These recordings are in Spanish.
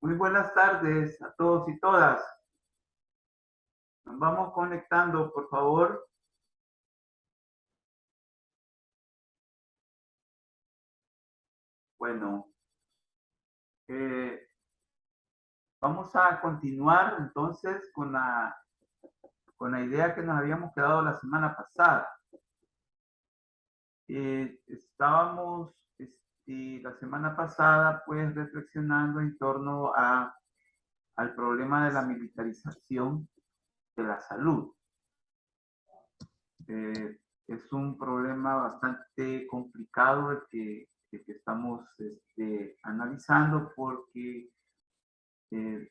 Muy buenas tardes a todos y todas. Nos vamos conectando, por favor. Bueno, eh, vamos a continuar entonces con la idea que nos habíamos quedado la semana pasada. Estábamos la semana pasada pues reflexionando en torno al problema de la militarización de la salud. Es un problema bastante complicado el que estamos analizando porque eh,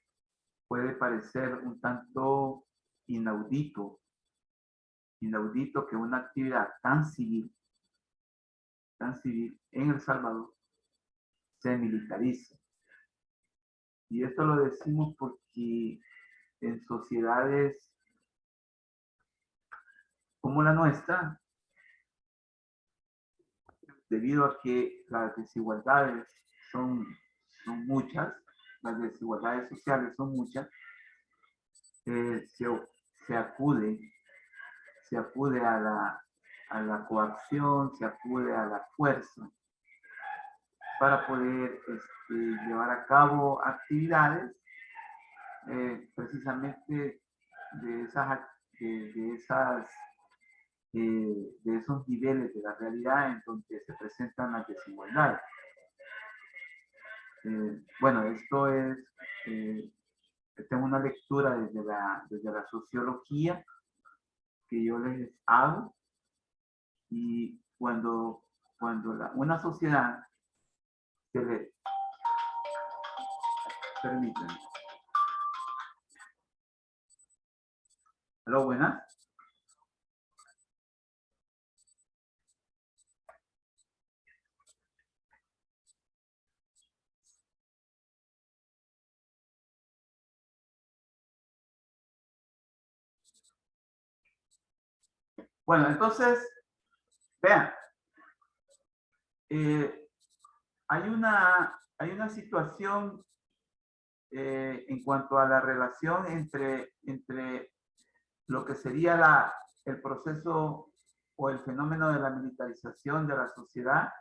puede parecer un tanto inaudito, inaudito que una actividad tan civil en El Salvador se militarice. Y esto lo decimos porque en sociedades como la nuestra, debido a que las desigualdades son muchas, las desigualdades sociales son muchas, eh, se, se acude, se acude a la coacción, se acude a la fuerza para poder llevar a cabo actividades precisamente de esas, de esas de esos niveles de la realidad en donde se presentan las desigualdades. Bueno, esto es, eh, tengo una lectura desde la sociología que yo les hago y cuando una sociedad se le permite. ¿Aló, buenas? Bueno, entonces, vean, eh, hay una situación en cuanto a la relación entre lo que sería el proceso o el fenómeno de la militarización de la sociedad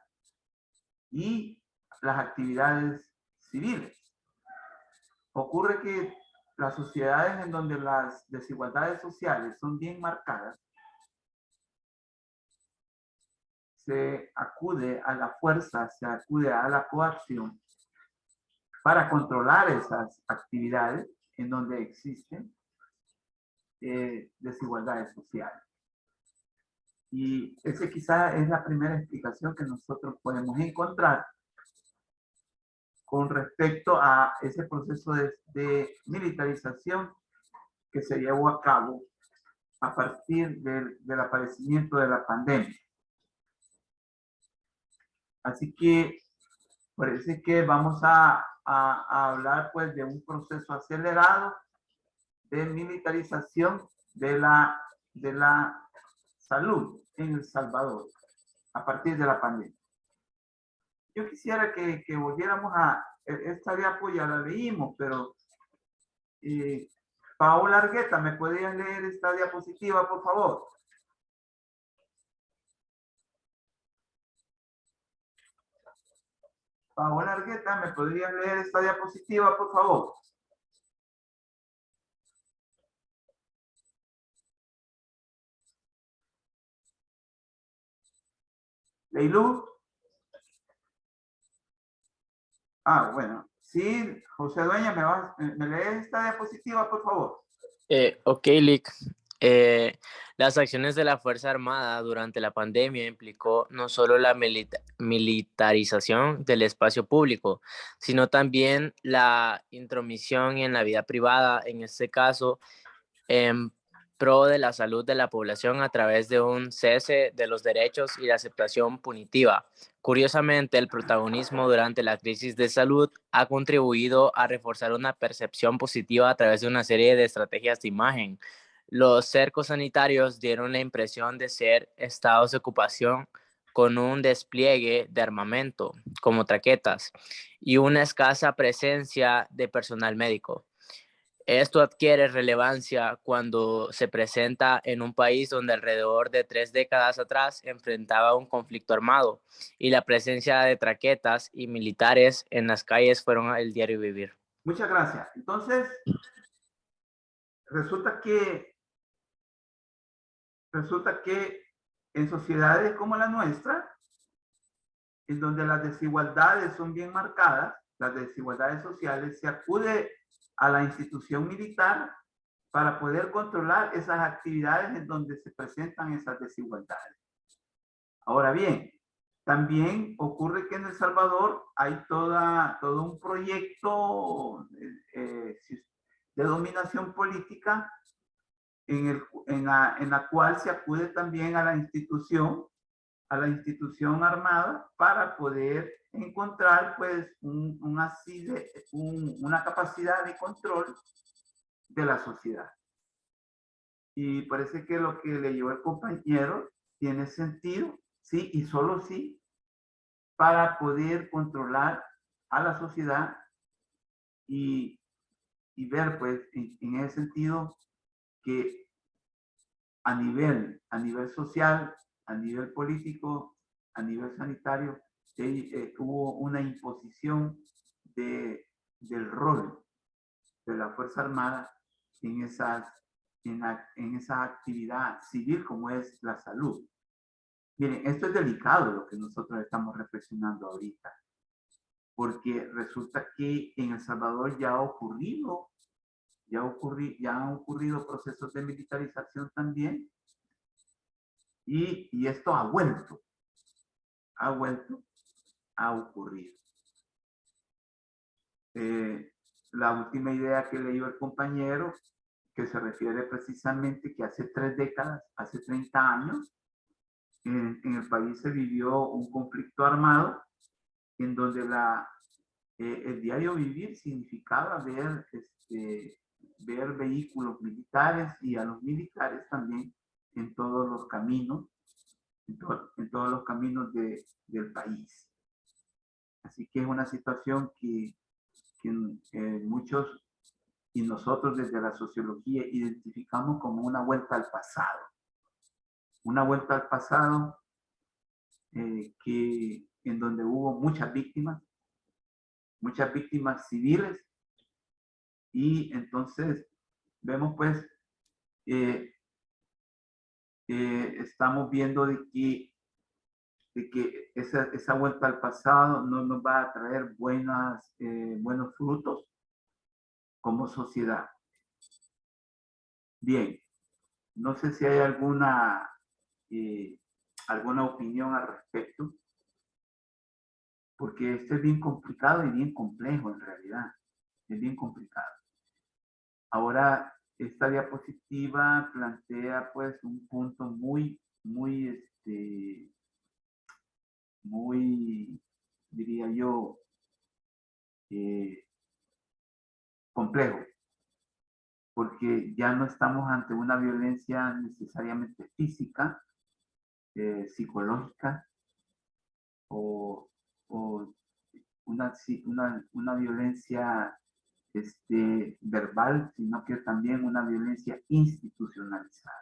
y las actividades civiles. Ocurre que las sociedades en donde las desigualdades sociales son bien marcadas, se acude a la fuerza, se acude a la coacción para controlar esas actividades en donde existen desigualdades sociales. Y esa quizá es la primera explicación que nosotros podemos encontrar con respecto a ese proceso de militarización que se llevó a cabo a partir del aparecimiento de la pandemia. Así que parece que vamos a hablar pues de un proceso acelerado de militarización de la salud en El Salvador a partir de la pandemia. Yo quisiera que volviéramos a esta diapo, ya la leímos, pero Paola Argueta, ¿me podrías leer esta diapositiva, por favor? Paola Argueta, ¿me podrías leer esta diapositiva, por favor? Leilu. Ah, bueno. Sí, José Dueña, ¿me lees esta diapositiva, por favor? Ok, Lick. Las acciones de la Fuerza Armada durante la pandemia implicó no solo la militarización del espacio público, sino también la intromisión en la vida privada, en este caso, en pro de la salud de la población a través de un cese de los derechos y la aceptación punitiva. Curiosamente, el protagonismo durante la crisis de salud ha contribuido a reforzar una percepción positiva a través de una serie de estrategias de imagen. Los cercos sanitarios dieron la impresión de ser estados de ocupación con un despliegue de armamento, como traquetas, y una escasa presencia de personal médico. Esto adquiere relevancia cuando se presenta en un país donde alrededor de 3 décadas atrás enfrentaba un conflicto armado y la presencia de traquetas y militares en las calles fueron el diario vivir. Muchas gracias. Entonces, resulta que en sociedades como la nuestra, en donde las desigualdades son bien marcadas, las desigualdades sociales, se acude a la institución militar para poder controlar esas actividades en donde se presentan esas desigualdades. Ahora bien, también ocurre que en El Salvador hay todo un proyecto de dominación política en la cual se acude también a la institución armada para poder encontrar pues una capacidad de control de la sociedad. Y parece que lo que leyó el compañero tiene sentido, sí, y solo sí, para poder controlar a la sociedad y, ver pues en ese sentido que a nivel social, a nivel político, a nivel sanitario, hubo una imposición del rol de la Fuerza Armada en esa actividad civil como es la salud. Miren, esto es delicado lo que nosotros estamos reflexionando ahorita, porque resulta que en El Salvador ya han ocurrido procesos de militarización también, y esto ha vuelto a ocurrir. La última idea que leyó el compañero, que se refiere precisamente que hace 3 décadas, hace 30 años, en el país se vivió un conflicto armado en donde el diario vivir significaba ver vehículos militares y a los militares también en todos los caminos, en todos los caminos del país. Así que es una situación que muchos y nosotros desde la sociología identificamos como una vuelta al pasado. Una vuelta al pasado en donde hubo muchas víctimas civiles, y entonces vemos pues estamos viendo de que esa vuelta al pasado no nos va a traer buenos frutos como sociedad. Bien, no sé si hay alguna opinión al respecto, porque esto es bien complicado y bien complejo en realidad, es bien complicado. Ahora, esta diapositiva plantea pues un punto muy, diría yo, complejo, porque ya no estamos ante una violencia necesariamente física, psicológica o una violencia verbal, sino que también una violencia institucionalizada.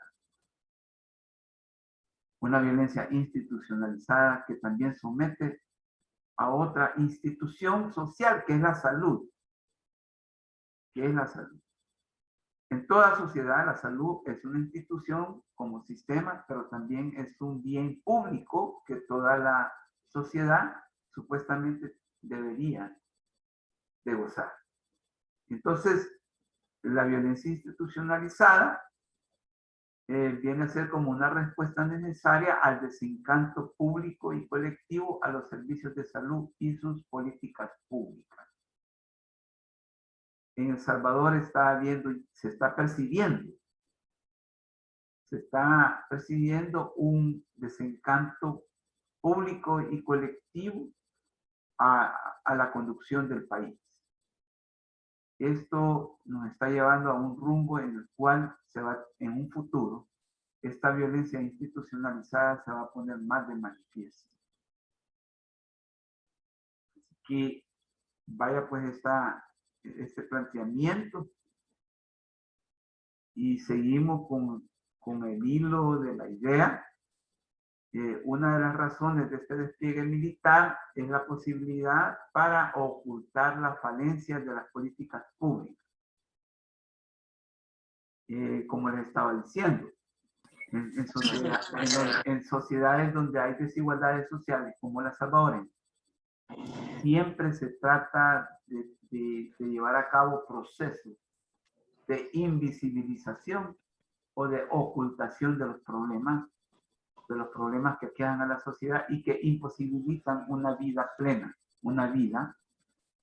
Una violencia institucionalizada que también somete a otra institución social, que es la salud. En toda sociedad, la salud es una institución como sistema, pero también es un bien público que toda la sociedad supuestamente debería de gozar. Entonces, la violencia institucionalizada viene a ser como una respuesta necesaria al desencanto público y colectivo a los servicios de salud y sus políticas públicas. En El Salvador se está percibiendo un desencanto público y colectivo a la conducción del país. Esto nos está llevando a un rumbo en el cual en un futuro, esta violencia institucionalizada se va a poner más de manifiesto. Así que vaya pues este planteamiento y seguimos con el hilo de la idea. Una de las razones de este despliegue militar es la posibilidad para ocultar las falencias de las políticas públicas. Como les estaba diciendo, en sociedades donde hay desigualdades sociales como la salvadoreña, siempre se trata de llevar a cabo procesos de invisibilización o de ocultación de los problemas que quedan a la sociedad y que imposibilitan una vida plena, una vida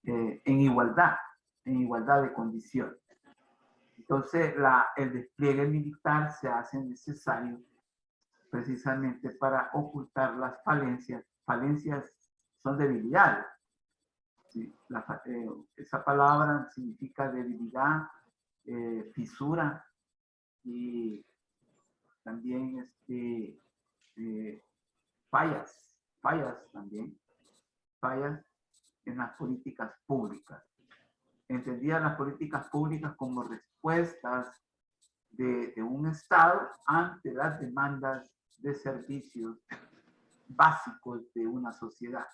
en igualdad de condiciones. Entonces, el despliegue militar se hace necesario precisamente para ocultar las falencias. Falencias son debilidades. ¿Sí? Esa palabra significa debilidad, fisura y también fallas también, fallas en las políticas públicas. Entendía las políticas públicas como respuestas de un Estado ante las demandas de servicios básicos de una sociedad.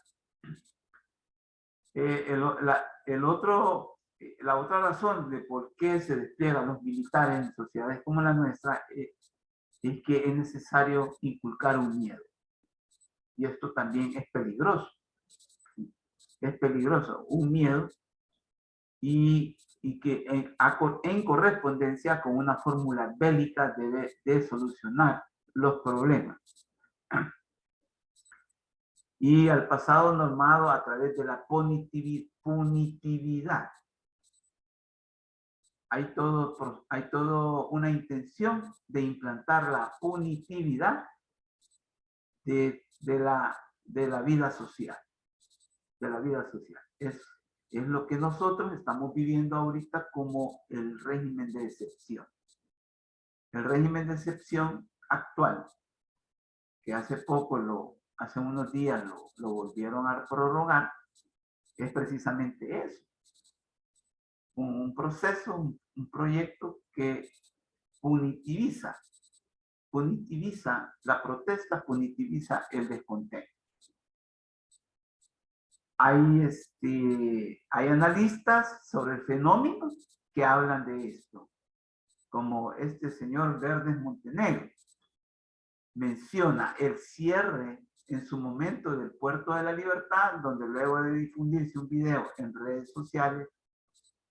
La otra razón de por qué se despliegan los militares en sociedades como la nuestra es que es necesario inculcar un miedo. Y esto también es peligroso. Es peligroso, un miedo y que en correspondencia con una fórmula bélica de solucionar los problemas. Y al pasado normado a través de la punitividad. Hay todo una intención de implantar la punitividad de la vida social. De la vida social. Es lo que nosotros estamos viviendo ahorita como el régimen de excepción. El régimen de excepción actual, que hace unos días lo volvieron a prorrogar, es precisamente eso. Un proceso, un proyecto que punitiviza la protesta, punitiviza el descontento. Hay analistas sobre el fenómeno que hablan de esto, como este señor Verdes Montenegro. Menciona el cierre en su momento del Puerto de la Libertad, donde luego de difundirse un video en redes sociales,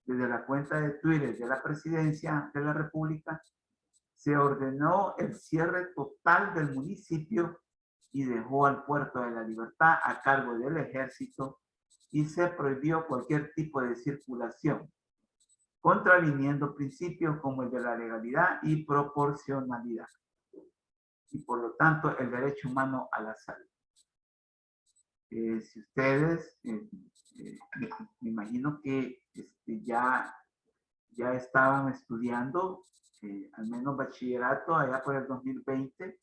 desde la cuenta de Twitter de la Presidencia de la República, se ordenó el cierre total del municipio y dejó al Puerto de la Libertad a cargo del ejército y se prohibió cualquier tipo de circulación, contraviniendo principios como el de la legalidad y proporcionalidad, y por lo tanto el derecho humano a la salud. Si ustedes, me imagino que ya estaban estudiando, al menos bachillerato allá por el 2020,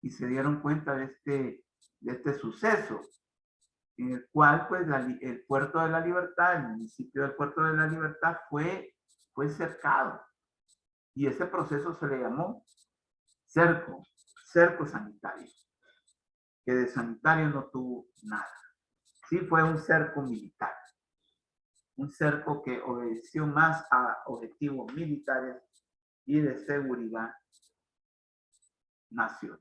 y se dieron cuenta de este suceso, en el cual pues el Puerto de la Libertad, el municipio del Puerto de la Libertad fue cercado. Y ese proceso se le llamó cerco sanitario, que de sanitario no tuvo nada. Sí fue un cerco militar, un cerco que obedeció más a objetivos militares y de seguridad nacional.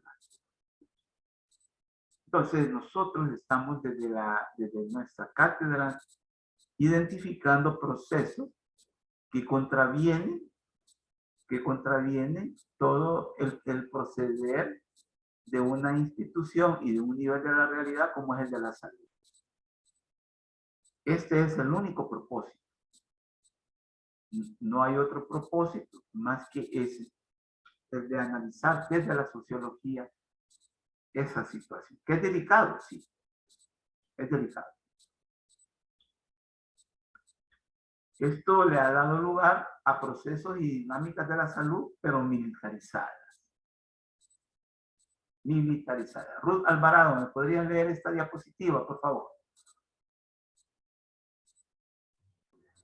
Entonces todo estamos desde nuestra cátedra identificando procesos que contravienen todo el proceder de una institución y de un nivel de la realidad como es el de la salud. Este es el único propósito. No hay otro propósito más que ese, el de analizar desde la sociología esa situación. Que es delicado, sí. Es delicado. Esto le ha dado lugar a procesos y dinámicas de la salud, pero militarizadas. militarizada. Ruth Alvarado, ¿me podrías leer esta diapositiva, por favor?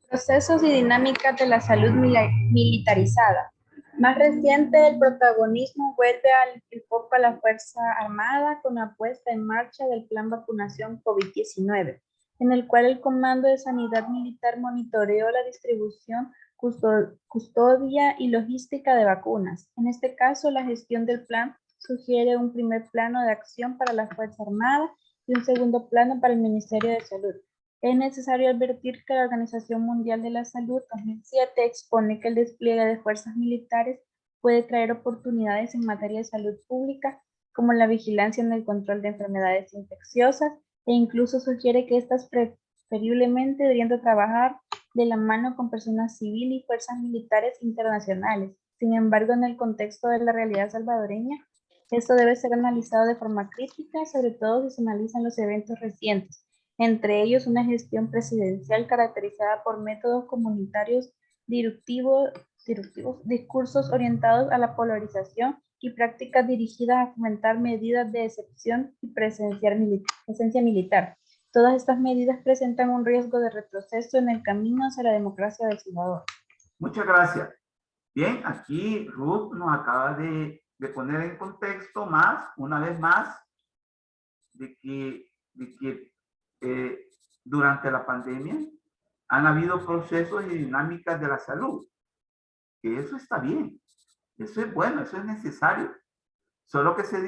Procesos y dinámicas de la salud militarizada. Más reciente, el protagonismo vuelve el foco a la Fuerza Armada con la puesta en marcha del Plan Vacunación COVID-19, en el cual el Comando de Sanidad Militar monitoreó la distribución, custodia y logística de vacunas. En este caso, la gestión del plan sugiere un primer plano de acción para la Fuerza Armada y un segundo plano para el Ministerio de Salud. Es necesario advertir que la Organización Mundial de la Salud 2007 expone que el despliegue de fuerzas militares puede traer oportunidades en materia de salud pública, como la vigilancia en el control de enfermedades infecciosas, e incluso sugiere que estas preferiblemente deberían de trabajar de la mano con personas civiles y fuerzas militares internacionales. Sin embargo, en el contexto de la realidad salvadoreña, esto debe ser analizado de forma crítica, sobre todo si se analizan los eventos recientes, entre ellos una gestión presidencial caracterizada por métodos comunitarios disruptivos, discursos orientados a la polarización y prácticas dirigidas a fomentar medidas de excepción y presencia militar. Todas estas medidas presentan un riesgo de retroceso en el camino hacia la democracia del Salvador. Muchas gracias. Bien, aquí Ruth nos acaba de poner en contexto una vez más, de que durante la pandemia han habido procesos y dinámicas de la salud. Que eso está bien, eso es bueno, eso es necesario. Solo que se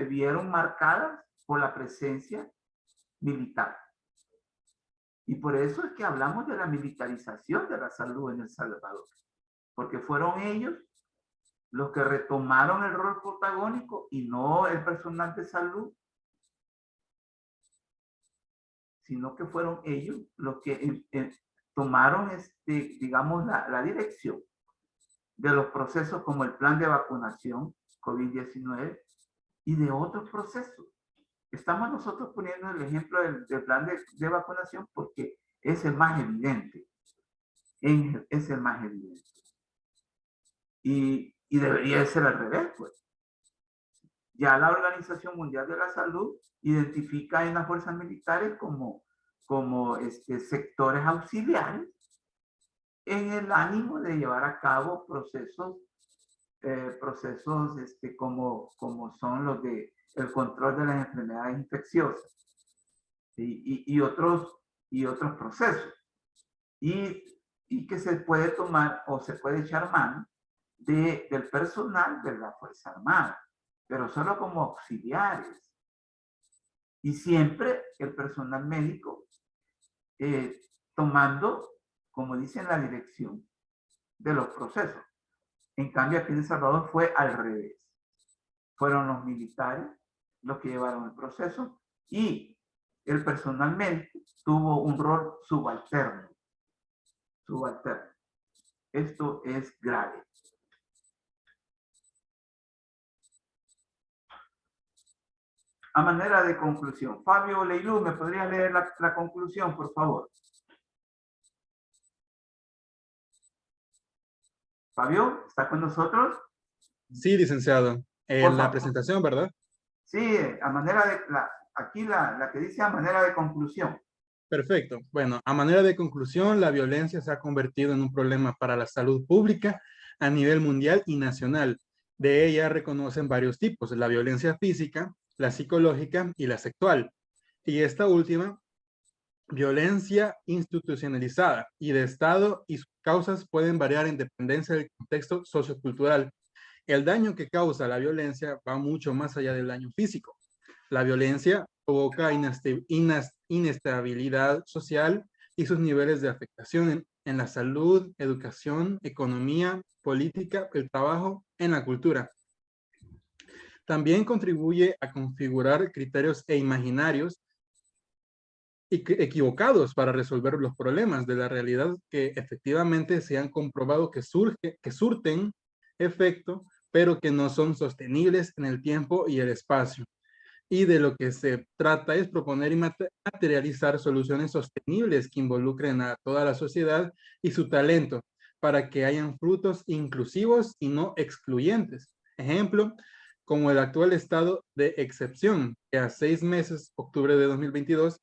vieron marcadas por la presencia militar. Y por eso es que hablamos de la militarización de la salud en El Salvador. Porque fueron ellos los que retomaron el rol protagónico y no el personal de salud, sino que fueron ellos los que tomaron, digamos, la dirección de los procesos como el plan de vacunación COVID-19 y de otros procesos. Estamos nosotros poniendo el ejemplo del plan de vacunación porque es el más evidente. Es el más evidente. Y debería ser al revés, pues. Ya la Organización Mundial de la Salud identifica en las fuerzas militares como sectores auxiliares en el ánimo de llevar a cabo procesos como son los de el control de las enfermedades infecciosas y otros procesos. Y que se puede tomar o se puede echar mano del personal de la Fuerza Armada, pero solo como auxiliares. Y siempre el personal médico tomando, como dicen, la dirección de los procesos. En cambio, aquí en El Salvador fue al revés. Fueron los militares los que llevaron el proceso y el personal médico tuvo un rol subalterno. Esto es grave. A manera de conclusión, Fabio Leilú, ¿me podría leer la conclusión, por favor? Fabio, ¿está con nosotros? Sí, licenciado. La presentación, ¿verdad? Sí, a manera de, aquí la que dice a manera de conclusión. Perfecto. Bueno, a manera de conclusión, la violencia se ha convertido en un problema para la salud pública a nivel mundial y nacional. De ella reconocen varios tipos: la violencia física, la psicológica y la sexual. Y esta última, violencia institucionalizada y de Estado, y sus causas pueden variar en dependencia del contexto sociocultural. El daño que causa la violencia va mucho más allá del daño físico. La violencia provoca inestabilidad social y sus niveles de afectación en la salud, educación, economía, política, el trabajo, en la cultura. También contribuye a configurar criterios e imaginarios equivocados para resolver los problemas de la realidad que efectivamente se han comprobado que surten efecto, pero que no son sostenibles en el tiempo y el espacio. Y de lo que se trata es proponer y materializar soluciones sostenibles que involucren a toda la sociedad y su talento para que hayan frutos inclusivos y no excluyentes. Ejemplo, como el actual estado de excepción, que a 6 meses, octubre de 2022,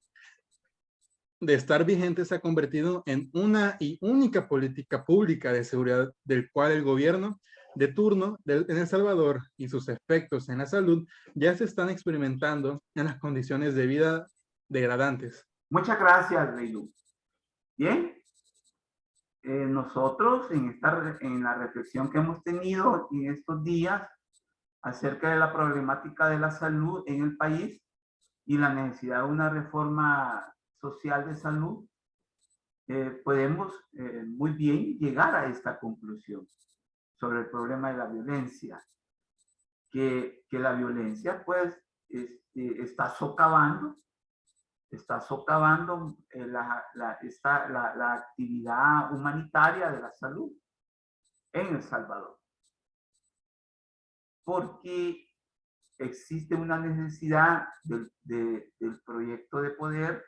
de estar vigente se ha convertido en una y única política pública de seguridad del cual el gobierno de turno en El Salvador y sus efectos en la salud ya se están experimentando en las condiciones de vida degradantes. Muchas gracias, Leilu. Bien, nosotros en la reflexión que hemos tenido en estos días acerca de la problemática de la salud en el país y la necesidad de una reforma social de salud, podemos muy bien llegar a esta conclusión sobre el problema de la violencia, que la violencia pues está socavando la actividad humanitaria de la salud en El Salvador. Porque existe una necesidad del proyecto de poder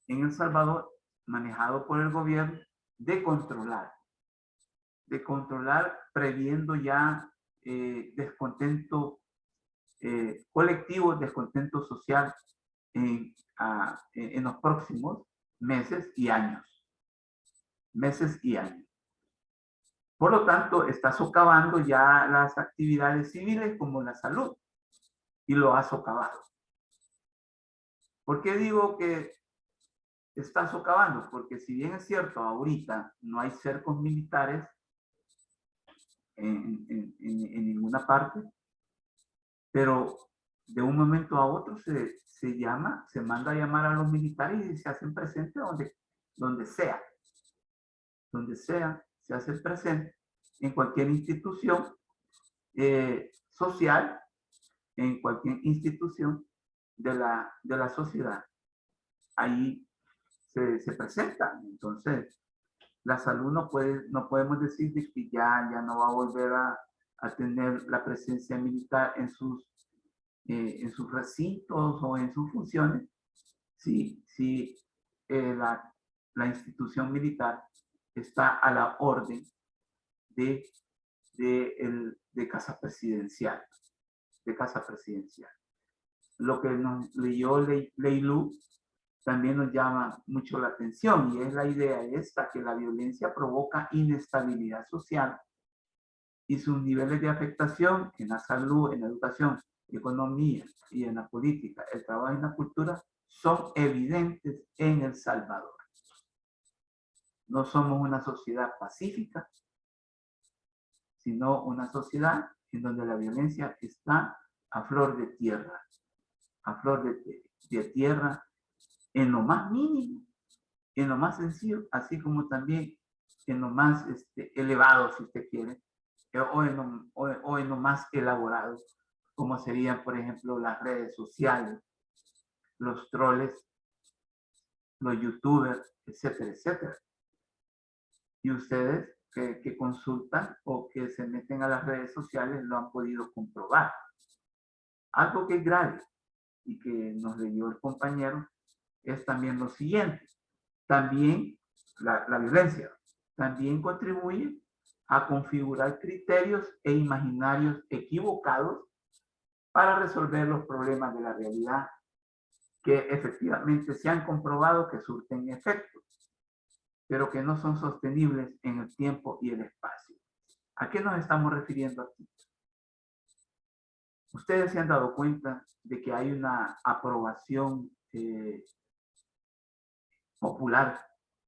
en El Salvador, manejado por el gobierno, de controlar previendo ya descontento colectivo, descontento social en los próximos meses y años. Por lo tanto, está socavando ya las actividades civiles como la salud, y lo ha socavado. ¿Por qué digo que está socavando? Porque si bien es cierto, ahorita no hay cercos militares en ninguna parte, pero de un momento a otro se manda a llamar a los militares y se hacen presentes donde sea, se hace presente en cualquier institución social, en cualquier institución de la sociedad. Ahí se presenta. Entonces, la salud no podemos decir que ya no va a volver a tener la presencia militar en sus recintos o en sus funciones si la institución militar está a la orden de casa presidencial. Lo que nos leyó Leilu también nos llama mucho la atención, y es la idea esta, que la violencia provoca inestabilidad social y sus niveles de afectación en la salud, en la educación, economía y en la política, el trabajo y la cultura son evidentes en El Salvador. No somos una sociedad pacífica, sino una sociedad en donde la violencia está a flor de tierra, en lo más mínimo, en lo más sencillo, así como también en lo más elevado, si usted quiere, o en lo más elaborado, como serían, por ejemplo, las redes sociales, los troles, los youtubers, etcétera, etcétera. Y ustedes que consultan o que se meten a las redes sociales lo han podido comprobar. Algo que es grave y que nos leyó el compañero es también lo siguiente. También la violencia también contribuye a configurar criterios e imaginarios equivocados para resolver los problemas de la realidad que efectivamente se han comprobado que surten efectos, pero que no son sostenibles en el tiempo y el espacio. ¿A qué nos estamos refiriendo aquí? Ustedes se han dado cuenta de que hay una aprobación popular,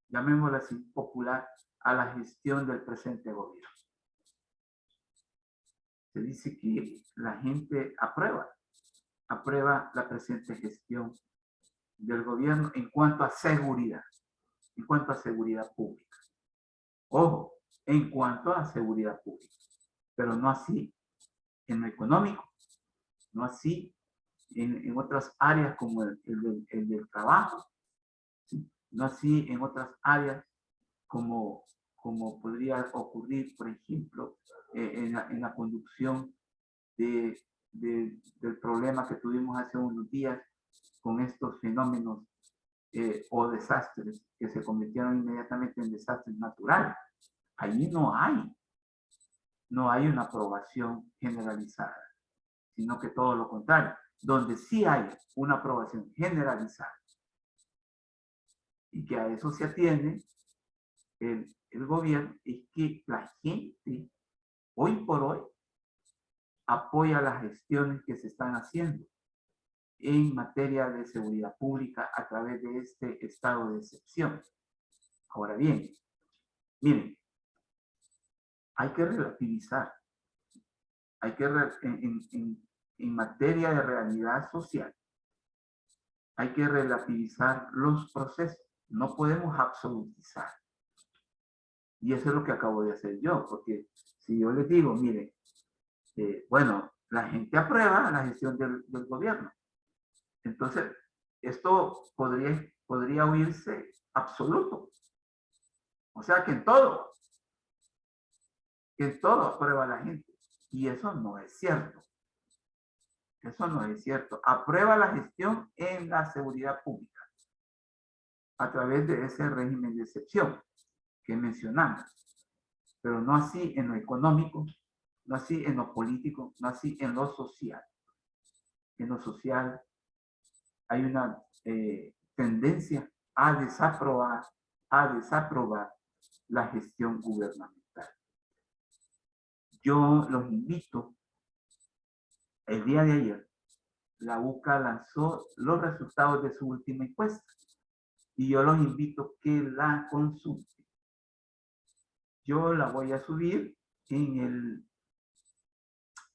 llamémosla así, popular, a la gestión del presente gobierno. Se dice que la gente aprueba la presente gestión del gobierno en cuanto a seguridad pública. Ojo, en cuanto a seguridad pública, pero no así en lo económico, no así en otras áreas como el del trabajo, ¿sí? No así en otras áreas como podría ocurrir, por ejemplo, en la conducción del problema que tuvimos hace unos días con estos fenómenos o desastres que se convirtieron inmediatamente en desastres naturales. Allí no hay no hay una aprobación generalizada, sino que todo lo contrario. Donde sí hay una aprobación generalizada y que a eso se atiende el gobierno, es que la gente hoy por hoy apoya las gestiones que se están haciendo en materia de seguridad pública a través de este estado de excepción. Ahora bien, miren, hay que relativizar, hay que en materia de realidad social, hay que relativizar los procesos, no podemos absolutizar. Y eso es lo que acabo de hacer yo, porque si yo les digo, mire, bueno, la gente aprueba la gestión del gobierno. Entonces, esto podría oírse absoluto. O sea que en todo aprueba la gente. Y eso no es cierto. Eso no es cierto. Aprueba la gestión en la seguridad pública a través de ese régimen de excepción que mencionamos. Pero no así en lo económico, no así en lo político, no así en lo social. En lo social hay una tendencia a desaprobar la gestión gubernamental. Yo los invito, el día de ayer, la UCA lanzó los resultados de su última encuesta y yo los invito que la consulten. Yo la voy a subir en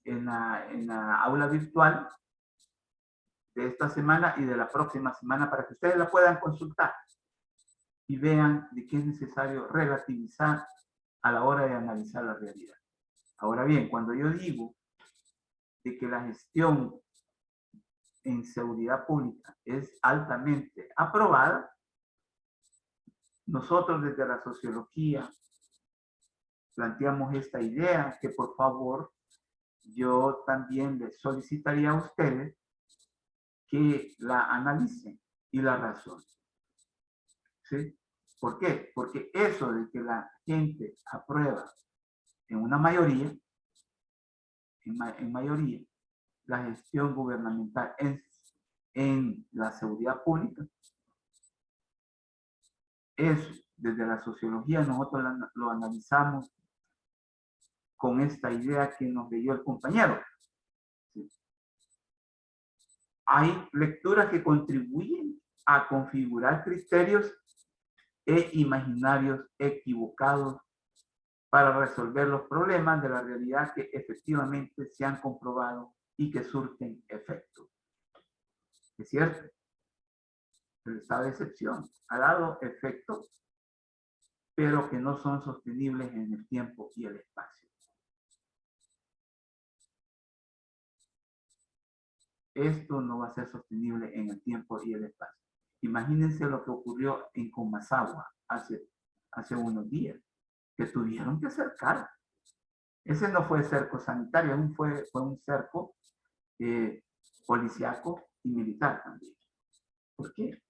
la aula virtual de esta semana y de la próxima semana para que ustedes la puedan consultar y vean de qué es necesario relativizar a la hora de analizar la realidad. Ahora bien, cuando yo digo de que la gestión en seguridad pública es altamente aprobada, nosotros desde la sociología planteamos esta idea que por favor yo también les solicitaría a ustedes que la analicen y la razonen. ¿Sí? ¿Por qué? Porque eso de que la gente aprueba en una mayoría, en mayoría, la gestión gubernamental en la seguridad pública, eso desde la sociología nosotros lo analizamos con esta idea que nos leyó el compañero. ¿Sí? Hay lecturas que contribuyen a configurar criterios e imaginarios equivocados para resolver los problemas de la realidad que efectivamente se han comprobado y que surten efectos. Es cierto, el estado de excepción ha dado efectos, pero que no son sostenibles en el tiempo y el espacio. Esto no va a ser sostenible en el tiempo y el espacio. Imagínense lo que ocurrió en Comasagua hace unos días, que tuvieron que cercar. Ese no fue cerco sanitario, fue un cerco policíaco y militar también. ¿Por qué?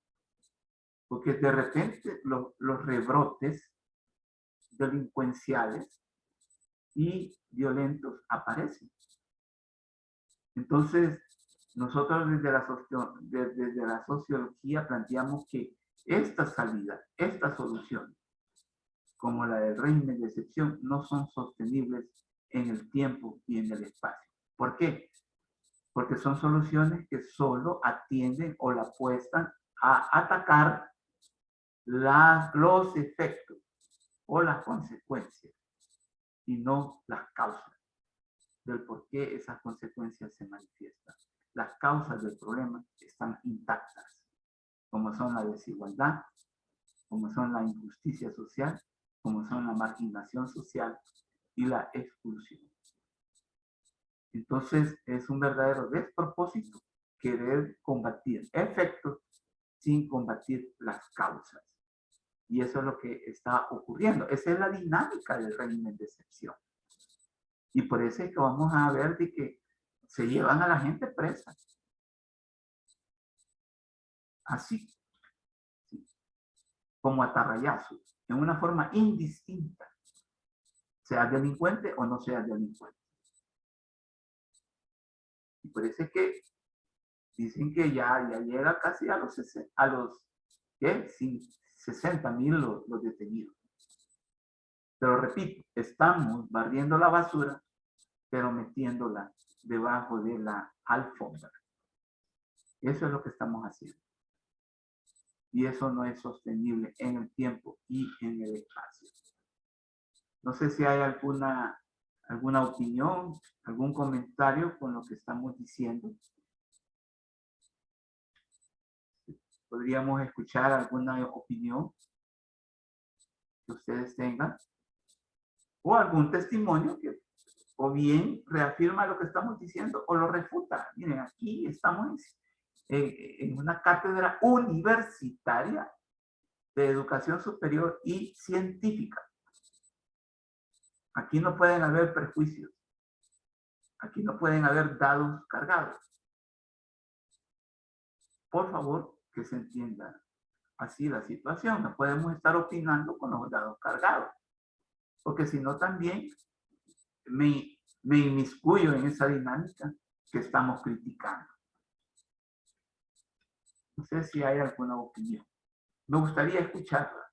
Porque de repente los rebrotes delincuenciales y violentos aparecen. Entonces, nosotros desde la sociología planteamos que esta salida, esta solución, como la del régimen de excepción, no son sostenibles en el tiempo y en el espacio. ¿Por qué? Porque son soluciones que solo atienden o la apuestan a atacar los efectos o las consecuencias y no las causas del por qué esas consecuencias se manifiestan. Las causas del problema están intactas, como son la desigualdad, como son la injusticia social, como son la marginación social y la expulsión. Entonces, es un verdadero despropósito querer combatir efectos sin combatir las causas. Y eso es lo que está ocurriendo. Esa es la dinámica del régimen de excepción. Y por eso es que vamos a ver de que se llevan a la gente presa. Así. ¿Sí? Como atarrayazos, en una forma indistinta. seas delincuente o no seas delincuente. Y por eso es que dicen que ya llega casi a los 60,000 los detenidos. Pero repito, estamos barriendo la basura, pero metiéndola debajo de la alfombra. Eso es lo que estamos haciendo. Y eso no es sostenible en el tiempo y en el espacio. No sé si hay alguna opinión, algún comentario con lo que estamos diciendo. Podríamos escuchar alguna opinión que ustedes tengan o algún testimonio que o bien reafirma lo que estamos diciendo o lo refuta. Miren, aquí estamos en una cátedra universitaria de educación superior y científica. Aquí no pueden haber prejuicios. Aquí no pueden haber dados cargados. Por favor, que se entienda así la situación. No podemos estar opinando con los dados cargados. Porque si no también me inmiscuyo en esa dinámica que estamos criticando. No sé si hay alguna opinión. Me gustaría escucharla.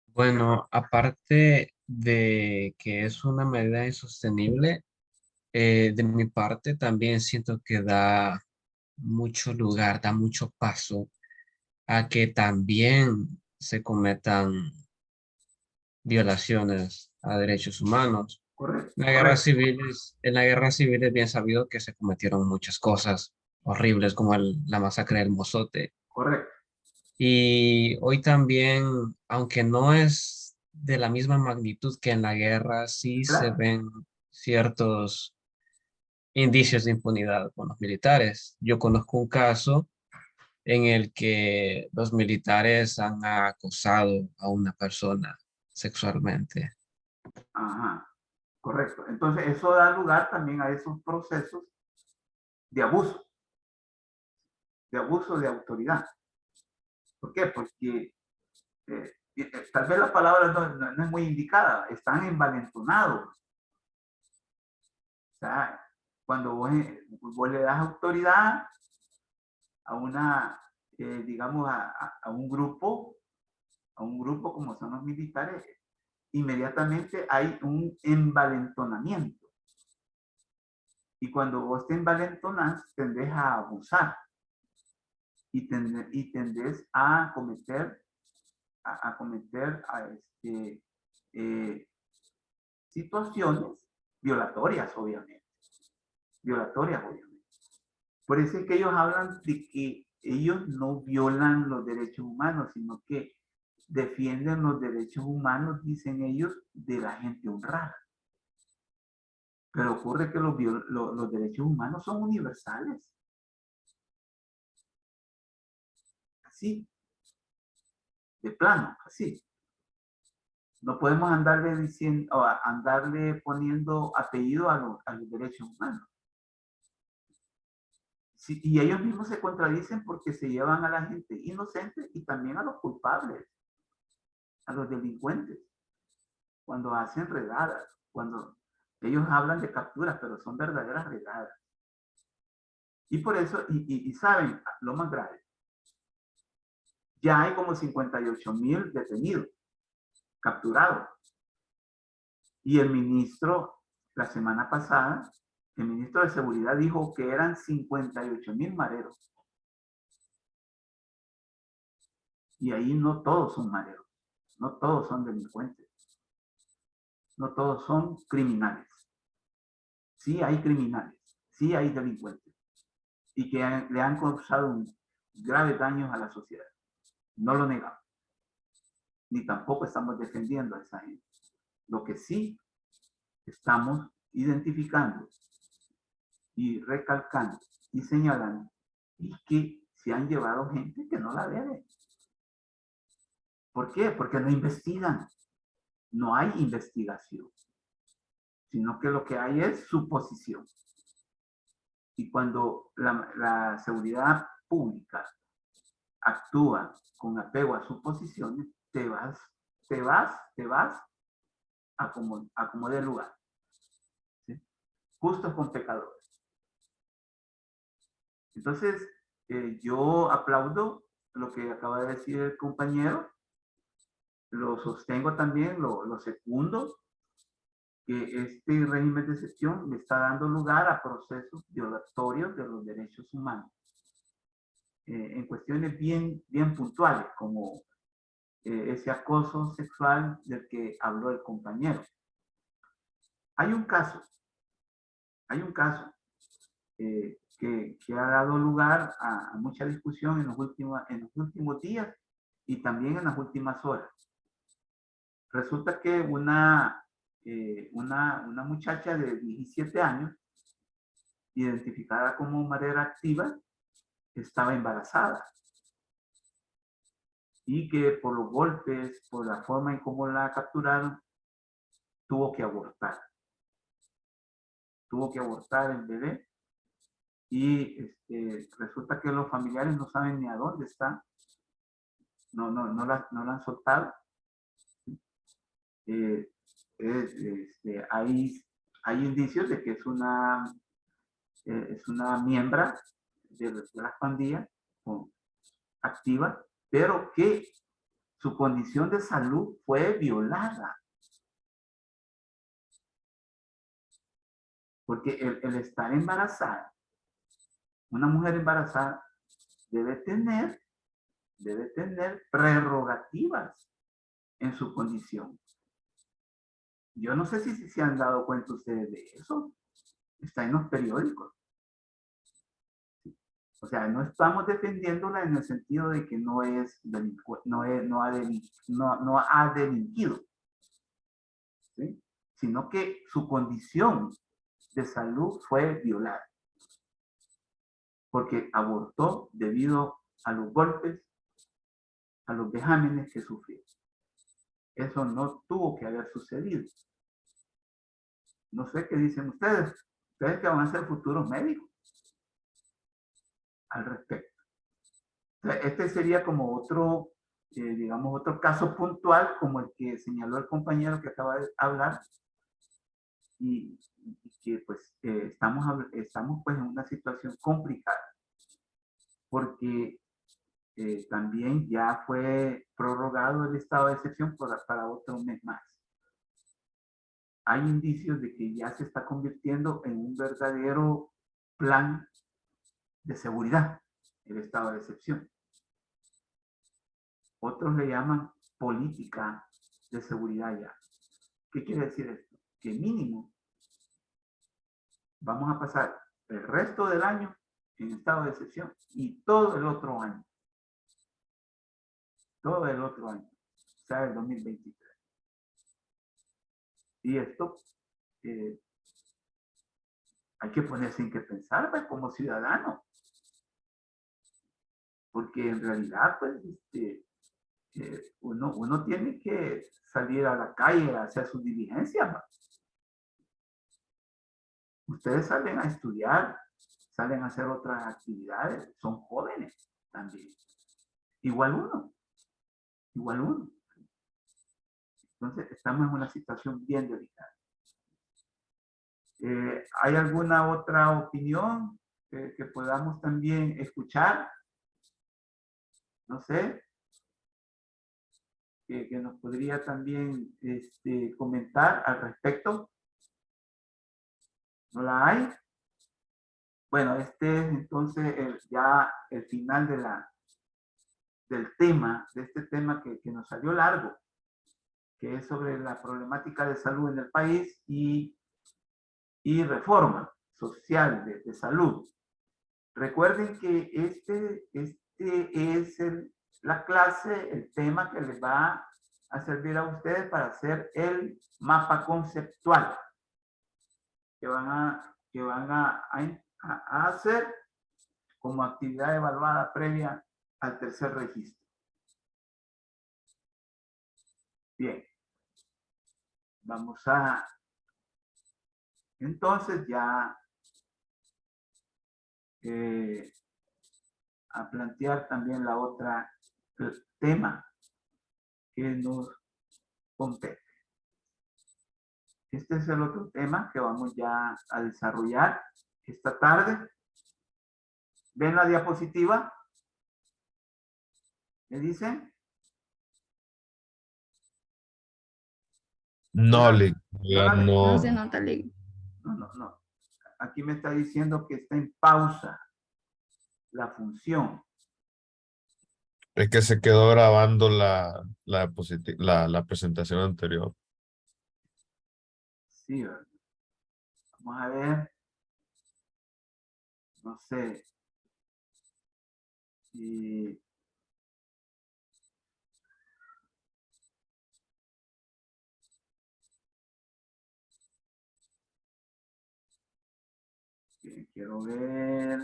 Bueno, aparte de que es una medida insostenible, de mi parte también siento que da mucho lugar, da mucho paso a que también se cometan violaciones a derechos humanos. Correcto. En la guerra civil es bien sabido que se cometieron muchas cosas horribles como la masacre del Mozote. Correcto. Y hoy también, aunque no es de la misma magnitud que en la guerra, sí se Claro. ven ciertos indicios de impunidad con los militares. Yo conozco un caso en el que los militares han acosado a una persona sexualmente. Ajá. Correcto. Entonces, eso da lugar también a esos procesos de abuso de autoridad. ¿Por qué? Porque tal vez la palabra no es muy indicada, están envalentonados. O sea, cuando vos le das autoridad a una, digamos, a un grupo como son los militares, inmediatamente hay un envalentonamiento. Y cuando vos te envalentonás, tendés a abusar y tendés a cometer situaciones violatorias, obviamente. Por eso es que ellos hablan de que ellos no violan los derechos humanos, sino que defienden los derechos humanos, dicen ellos, de la gente honrada. Pero ocurre que los derechos humanos son universales. Así. De plano, así. No podemos andarle diciendo, o andarle poniendo apellido a los derechos humanos. Sí, y ellos mismos se contradicen porque se llevan a la gente inocente y también a los culpables, a los delincuentes, cuando hacen redadas, cuando ellos hablan de capturas, pero son verdaderas redadas. Y por eso, y saben, lo más grave, ya hay como 58,000 detenidos, capturados. Y el ministro, la semana pasada, el ministro de Seguridad dijo que eran 58,000 mareros. Y ahí no todos son mareros, no todos son delincuentes, no todos son criminales. Sí hay criminales, sí hay delincuentes y que le han causado graves daños a la sociedad. No lo negamos, ni tampoco estamos defendiendo a esa gente. Lo que sí estamos identificando y recalcando y señalando es que se han llevado gente que no la debe. ¿Por qué? Porque no investigan. No hay investigación, sino que lo que hay es suposición. Y cuando la seguridad pública actúa con apego a suposiciones, te vas a como dé lugar. ¿Sí? Justos con pecadores. Entonces, yo aplaudo lo que acaba de decir el compañero, lo sostengo también, lo secundo, que este régimen de excepción le está dando lugar a procesos violatorios de los derechos humanos, en cuestiones bien puntuales, como ese acoso sexual del que habló el compañero. Hay un caso que ha dado lugar a mucha discusión en los últimos días y también en las últimas horas. Resulta que una muchacha de 17 años, identificada como Madera Activa, estaba embarazada y que por los golpes, por la forma en cómo la capturaron, tuvo que abortar. Tuvo que abortar el bebé y resulta que los familiares no saben ni a dónde está. No la han soltado. Hay indicios de que es una miembro de las pandillas activa, pero que su condición de salud fue violada. Porque el estar embarazada, una mujer embarazada debe tener prerrogativas en su condición. Yo no sé si se han dado cuenta ustedes de eso. Está en los periódicos. O sea, no estamos defendiéndola en el sentido de que no ha delinquido, ¿sí? Sino que su condición de salud fue violada. Porque abortó debido a los golpes, a los vejámenes que sufrió. Eso no tuvo que haber sucedido. No sé qué dicen ustedes. Ustedes que van a ser futuros médicos al respecto. O sea, este sería como otro, digamos, otro caso puntual como el que señaló el compañero que acaba de hablar y que pues estamos pues en una situación complicada porque también ya fue prorrogado el estado de excepción para otro mes más. Hay indicios de que ya se está convirtiendo en un verdadero plan de seguridad, el estado de excepción. Otros le llaman política de seguridad ya. ¿Qué quiere decir esto? Que mínimo vamos a pasar el resto del año en estado de excepción y todo el otro año. Todo el otro año, o sea, el 2023. Y esto hay que ponerse en qué pensar, pues, como ciudadano. Porque en realidad, pues, uno tiene que salir a la calle a hacer sus diligencias. Ustedes salen a estudiar, salen a hacer otras actividades, son jóvenes también. Igual uno. Entonces, estamos en una situación bien delicada. ¿Hay alguna otra opinión que podamos también escuchar? No sé. Que nos podría también comentar al respecto. ¿No la hay? Bueno, este es entonces ya el final del tema, de este tema que nos salió largo, que es sobre la problemática de salud en el país y reforma social de salud. Recuerden que este es la clase, el tema que les va a servir a ustedes para hacer el mapa conceptual que van a hacer como actividad evaluada previa al tercer registro. Bien. Vamos a entonces ya a plantear también la otra tema que nos compete. Este es el otro tema que vamos ya a desarrollar esta tarde. ¿Ven la diapositiva? ¿Me dicen? No, No, ya no, No no. se nota, Ley. no. Aquí me está diciendo que está en pausa la función. Es que se quedó grabando la presentación anterior. Sí, ¿verdad? Vamos a ver. No sé. Si quiero ver.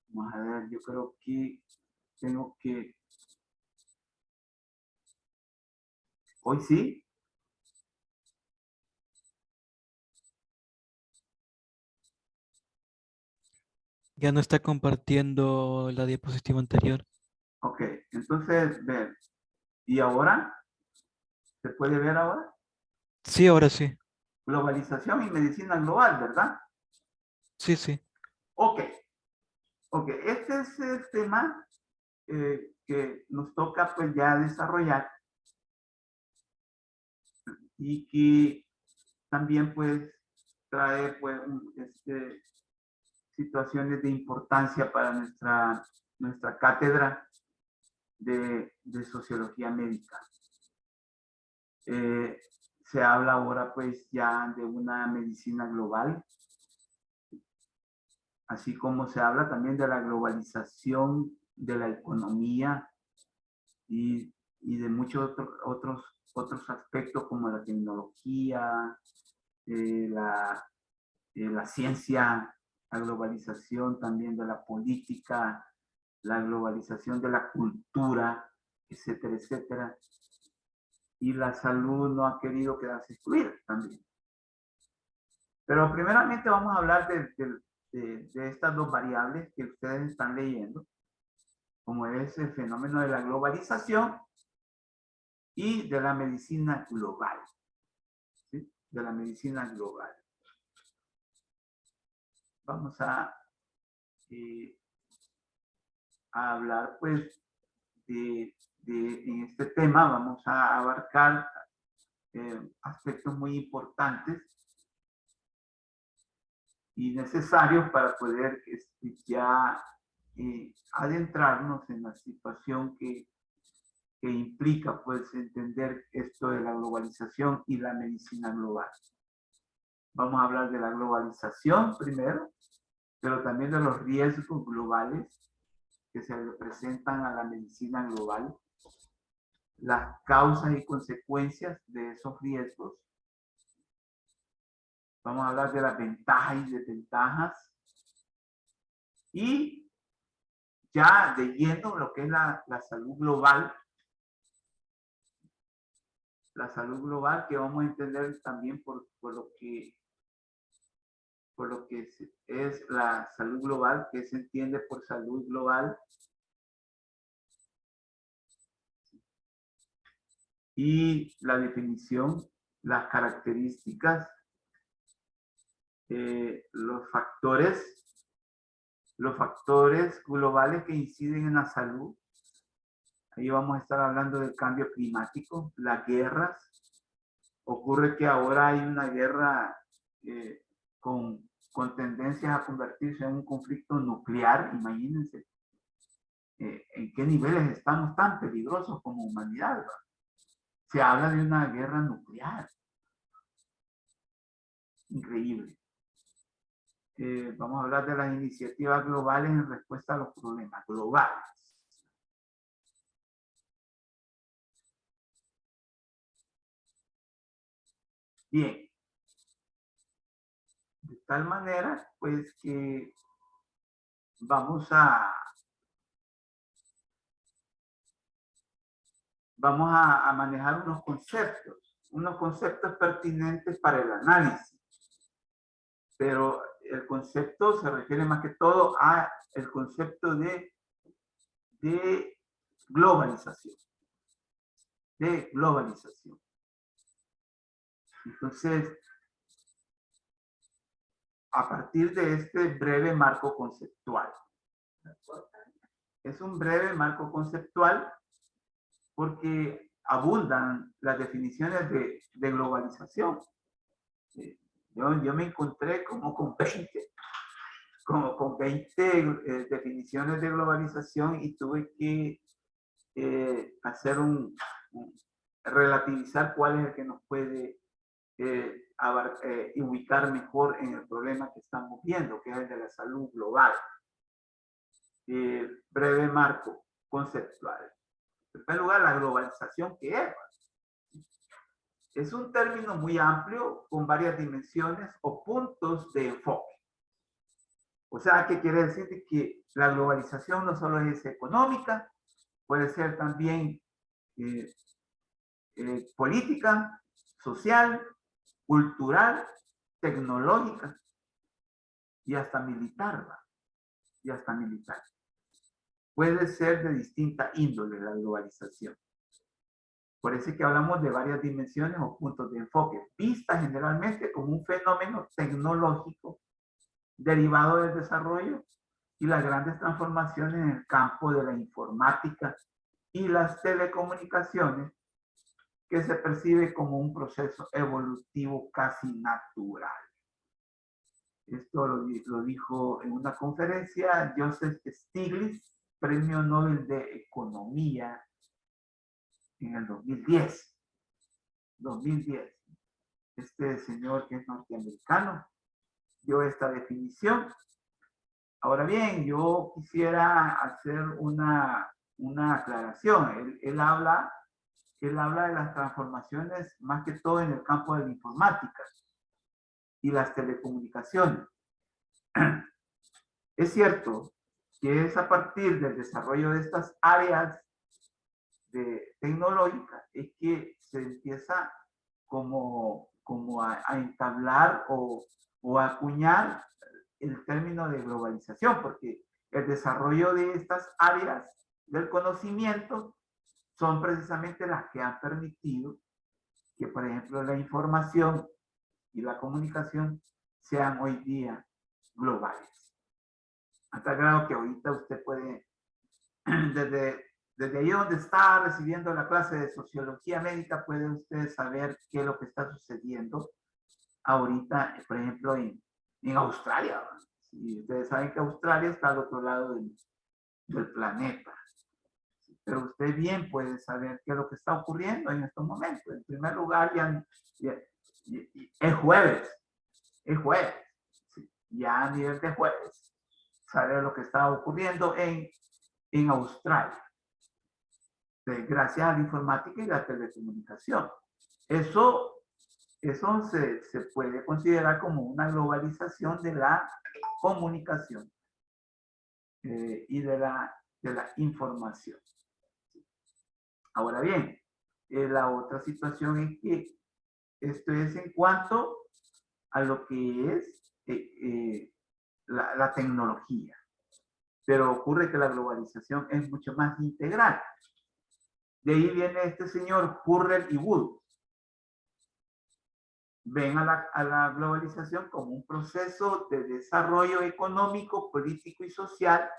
Vamos a ver, yo creo que tengo que... Hoy sí. Ya no está compartiendo la diapositiva anterior. Ok, entonces, ver. ¿Y ahora? ¿Se puede ver ahora? Sí, ahora sí. Globalización y medicina global, ¿verdad? Sí, sí. Ok. Este es el tema que nos toca pues ya desarrollar y que también pues trae pues situaciones de importancia para nuestra cátedra de sociología médica. Se habla ahora pues ya de una medicina global, así como se habla también de la globalización de la economía y de muchos otros aspectos como la tecnología, la ciencia, la globalización también de la política, la globalización de la cultura, etcétera, etcétera. Y la salud no ha querido quedarse excluida también. Pero primeramente vamos a hablar de estas dos variables que ustedes están leyendo, como es el fenómeno de la globalización y de la medicina global. ¿Sí? De la medicina global. Vamos a hablar pues en este tema, vamos a abarcar aspectos muy importantes y necesarios para poder ya adentrarnos en la situación que implica pues entender esto de la globalización y la medicina global. Vamos a hablar de la globalización primero, pero también de los riesgos globales que se le presentan a la medicina global, las causas y consecuencias de esos riesgos. Vamos a hablar de las ventajas y desventajas. Y ya de lleno lo que es la salud global. La salud global que vamos a entender también por lo que es la salud global, que se entiende por salud global. Y la definición, las características, los factores globales que inciden en la salud. Ahí vamos a estar hablando del cambio climático, las guerras. Ocurre que ahora hay una guerra con tendencias a convertirse en un conflicto nuclear, imagínense. ¿En qué niveles estamos tan peligrosos como humanidad, ¿verdad? Se habla de una guerra nuclear. Increíble. Vamos a hablar de las iniciativas globales en respuesta a los problemas globales. Bien. De tal manera, pues que vamos a manejar unos conceptos pertinentes para el análisis. Pero el concepto se refiere más que todo a el concepto de globalización. Entonces, a partir de este breve marco conceptual. Es un breve marco conceptual porque abundan las definiciones de globalización. Yo me encontré como con 20 definiciones de globalización y tuve que hacer relativizar cuál es el que nos puede ubicar mejor en el problema que estamos viendo, que es el de la salud global. Breve marco conceptual. En primer lugar, la globalización, ¿qué es? Es un término muy amplio con varias dimensiones o puntos de enfoque. O sea, ¿qué quiere decir? Que la globalización no solo es económica, puede ser también política, social, cultural, tecnológica y hasta militar. Puede ser de distinta índole la globalización. Por eso es que hablamos de varias dimensiones o puntos de enfoque, vistas generalmente como un fenómeno tecnológico derivado del desarrollo y las grandes transformaciones en el campo de la informática y las telecomunicaciones, que se percibe como un proceso evolutivo casi natural. Esto lo dijo en una conferencia Joseph Stiglitz, Premio Nobel de Economía en el 2010. Este señor que es norteamericano dio esta definición. Ahora bien, yo quisiera hacer una aclaración. Él habla de las transformaciones más que todo en el campo de la informática y las telecomunicaciones. Es cierto que es a partir del desarrollo de estas áreas tecnológicas es que se empieza como a entablar o a acuñar el término de globalización, porque el desarrollo de estas áreas del conocimiento son precisamente las que han permitido que, por ejemplo, la información y la comunicación sean hoy día globales. Hasta grado que ahorita usted puede, desde ahí donde está recibiendo la clase de sociología médica, puede usted saber qué es lo que está sucediendo ahorita, por ejemplo, en Australia. Y ustedes saben que Australia está al otro lado del planeta. Pero usted bien puede saber qué es lo que está ocurriendo en estos momentos. En primer lugar, ya es jueves. Ya a nivel de jueves, saber lo que está ocurriendo en Australia. Gracias a la informática y la telecomunicación. Eso se puede considerar como una globalización de la comunicación y de la información. Ahora bien, la otra situación es que esto es en cuanto a lo que es la tecnología. Pero ocurre que la globalización es mucho más integral. De ahí viene este señor Hurrell y Wood. Ven a la globalización como un proceso de desarrollo económico, político y social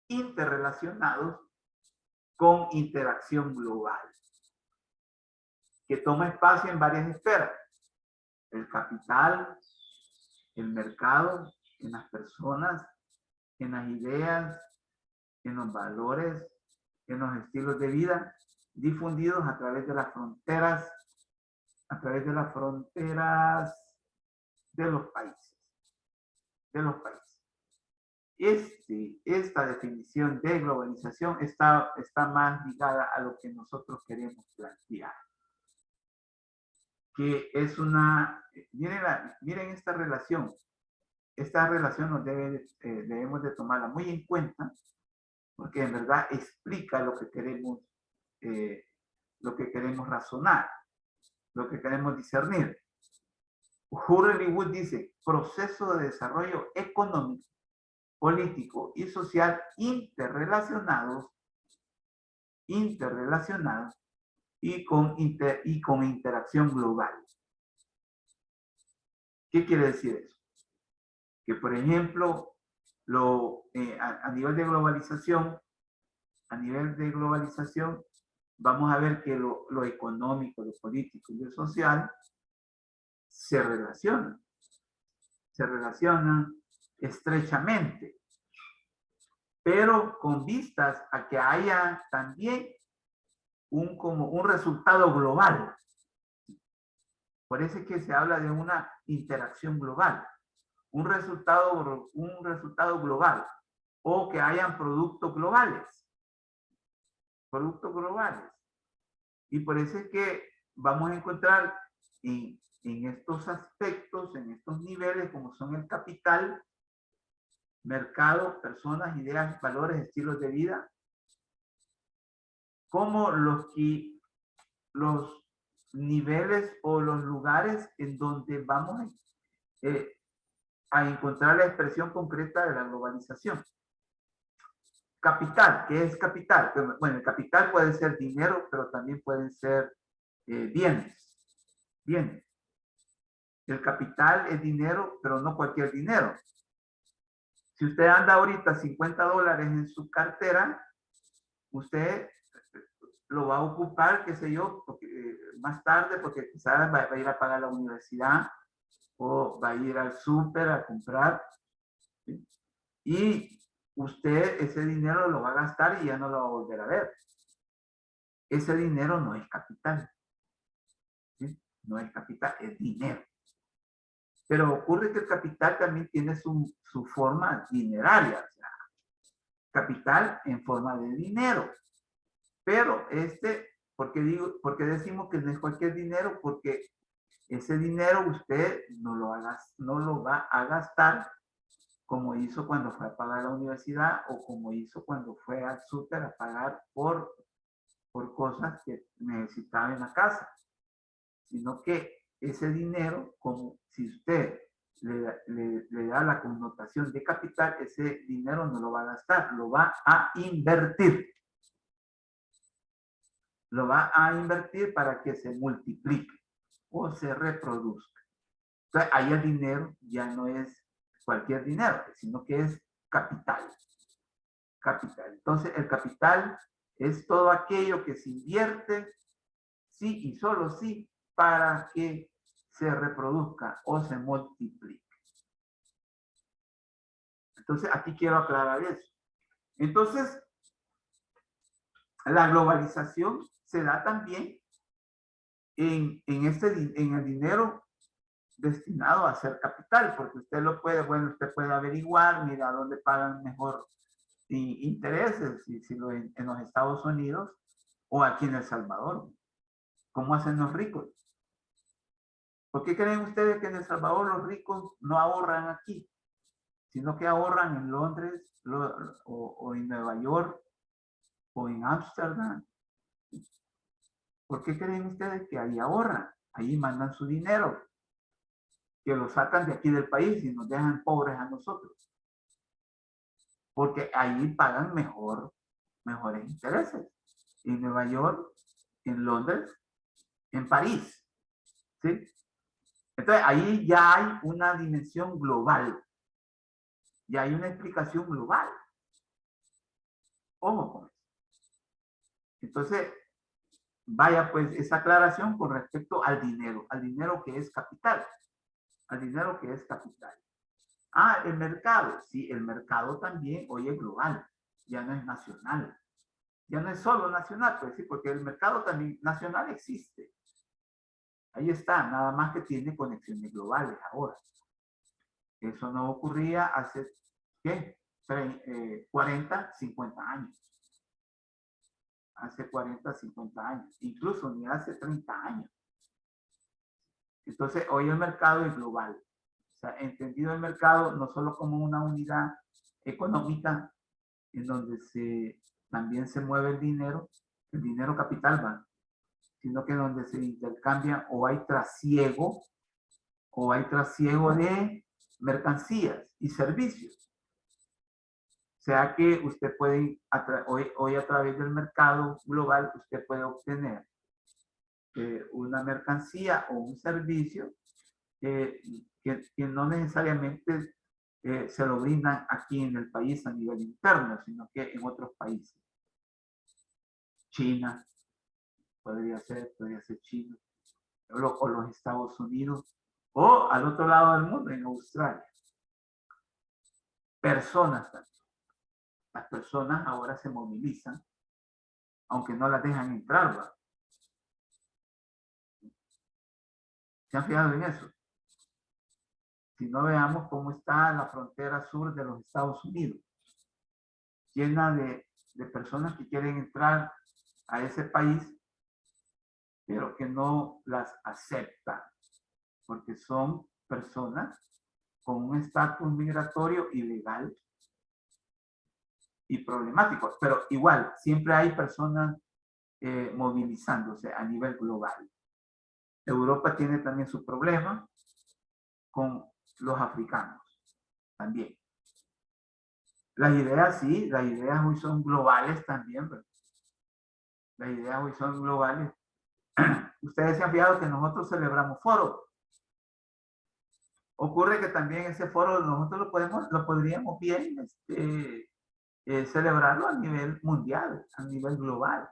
interrelacionados con interacción global, que toma espacio en varias esferas: el capital, el mercado, en las personas, en las ideas, en los valores, en los estilos de vida, difundidos a través de las fronteras, de los países. Esta definición de globalización está más ligada a lo que nosotros queremos plantear. Que es miren esta relación. Esta relación debemos de tomarla muy en cuenta, porque en verdad explica lo que queremos razonar, lo que queremos discernir. Hurrell y Wood dice: proceso de desarrollo económico, político y social interrelacionados y con interacción global. ¿Qué quiere decir eso? Que, por ejemplo, a nivel de globalización, vamos a ver que lo económico, lo político y lo social se relacionan estrechamente, pero con vistas a que haya también un resultado global. Por eso es que se habla de una interacción global, un resultado global, o que hayan productos globales. Y por eso es que vamos a encontrar en estos aspectos, en estos niveles, como son el capital, mercado, personas, ideas, valores, estilos de vida, como los niveles o los lugares en donde vamos a encontrar la expresión concreta de la globalización. Capital, ¿qué es capital? Bueno, el capital puede ser dinero, pero también pueden ser bienes. El capital es dinero, pero no cualquier dinero. Si usted anda ahorita $50 en su cartera, usted lo va a ocupar, qué sé yo, porque, más tarde, porque quizás va a ir a pagar la universidad o va a ir al súper a comprar. ¿Sí? Y usted ese dinero lo va a gastar y ya no lo va a volver a ver. Ese dinero no es capital. ¿Sí? No es capital, es dinero. Pero ocurre que el capital también tiene su forma dineraria. O sea, capital en forma de dinero. Pero ¿por qué decimos que no es cualquier dinero? Porque ese dinero usted no lo va a gastar como hizo cuando fue a pagar la universidad o como hizo cuando fue al súper a pagar por cosas que necesitaba en la casa. Sino que ese dinero, como si usted le da la connotación de capital, ese dinero no lo va a gastar, lo va a invertir. Lo va a invertir para que se multiplique o se reproduzca. Entonces, ahí el dinero ya no es cualquier dinero, sino que es capital. Entonces, el capital es todo aquello que se invierte, sí y solo sí, para que se reproduzca o se multiplique. Entonces, aquí quiero aclarar eso. Entonces, la globalización se da también en el dinero destinado a ser capital, porque usted usted puede averiguar, mira dónde pagan mejor intereses, si en los Estados Unidos o aquí en El Salvador. ¿Cómo hacen los ricos? ¿Por qué creen ustedes que en El Salvador los ricos no ahorran aquí, sino que ahorran en Londres o en Nueva York o en Ámsterdam? ¿Por qué creen ustedes que ahí ahorran? Ahí mandan su dinero, que lo sacan de aquí del país y nos dejan pobres a nosotros. Porque ahí pagan mejores intereses. En Nueva York, en Londres, en París. ¿Sí? Entonces ahí ya hay una dimensión global. Ya hay una explicación global. Ojo con eso. Entonces, vaya pues esa aclaración con respecto al dinero que es capital. Al dinero que es capital. Ah, el mercado. Sí, el mercado también hoy es global. Ya no es nacional. Ya no es solo nacional, pues sí, porque el mercado también nacional existe. Ahí está, nada más que tiene conexiones globales ahora. Eso no ocurría hace, ¿qué? 40, 50 años. Hace 40, 50 años. Incluso ni hace 30 años. Entonces, hoy el mercado es global. O sea, entendido el mercado no solo como una unidad económica en donde también se mueve el dinero capital va, sino que donde se intercambia o hay trasiego de mercancías y servicios. O sea que usted puede, hoy a través del mercado global, usted puede obtener una mercancía o un servicio que no necesariamente se lo brindan aquí en el país a nivel interno, sino que en otros países. China, podría ser China, o los Estados Unidos, o al otro lado del mundo, en Australia. Personas también. Las personas ahora se movilizan, aunque no las dejan entrar, ¿va? ¿Se han fijado en eso? Si no, veamos cómo está la frontera sur de los Estados Unidos, llena de personas que quieren entrar a ese país, pero que no las aceptan, porque son personas con un estatus migratorio ilegal y problemático. Pero igual, siempre hay personas movilizándose a nivel global. Europa tiene también su problema con los africanos, también. Las ideas, sí, las ideas hoy son globales también, ¿verdad? Las ideas hoy son globales. Ustedes se han fijado que nosotros celebramos foros. Ocurre que también ese foro nosotros lo podríamos bien celebrarlo a nivel mundial, a nivel global.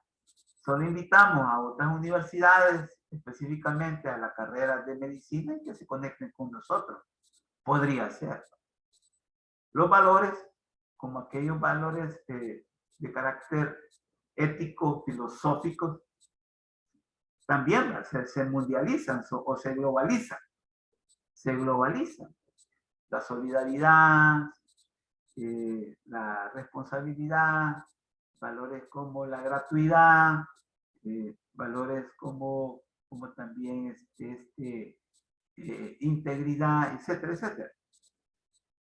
Solo invitamos a otras universidades, específicamente a la carrera de medicina, y que se conecten con nosotros. Podría ser. Los valores, como aquellos valores de carácter ético, filosóficos, también se mundializan o se globalizan. Se globalizan. La solidaridad, la responsabilidad, valores como la gratuidad, valores como también integridad, etcétera, etcétera.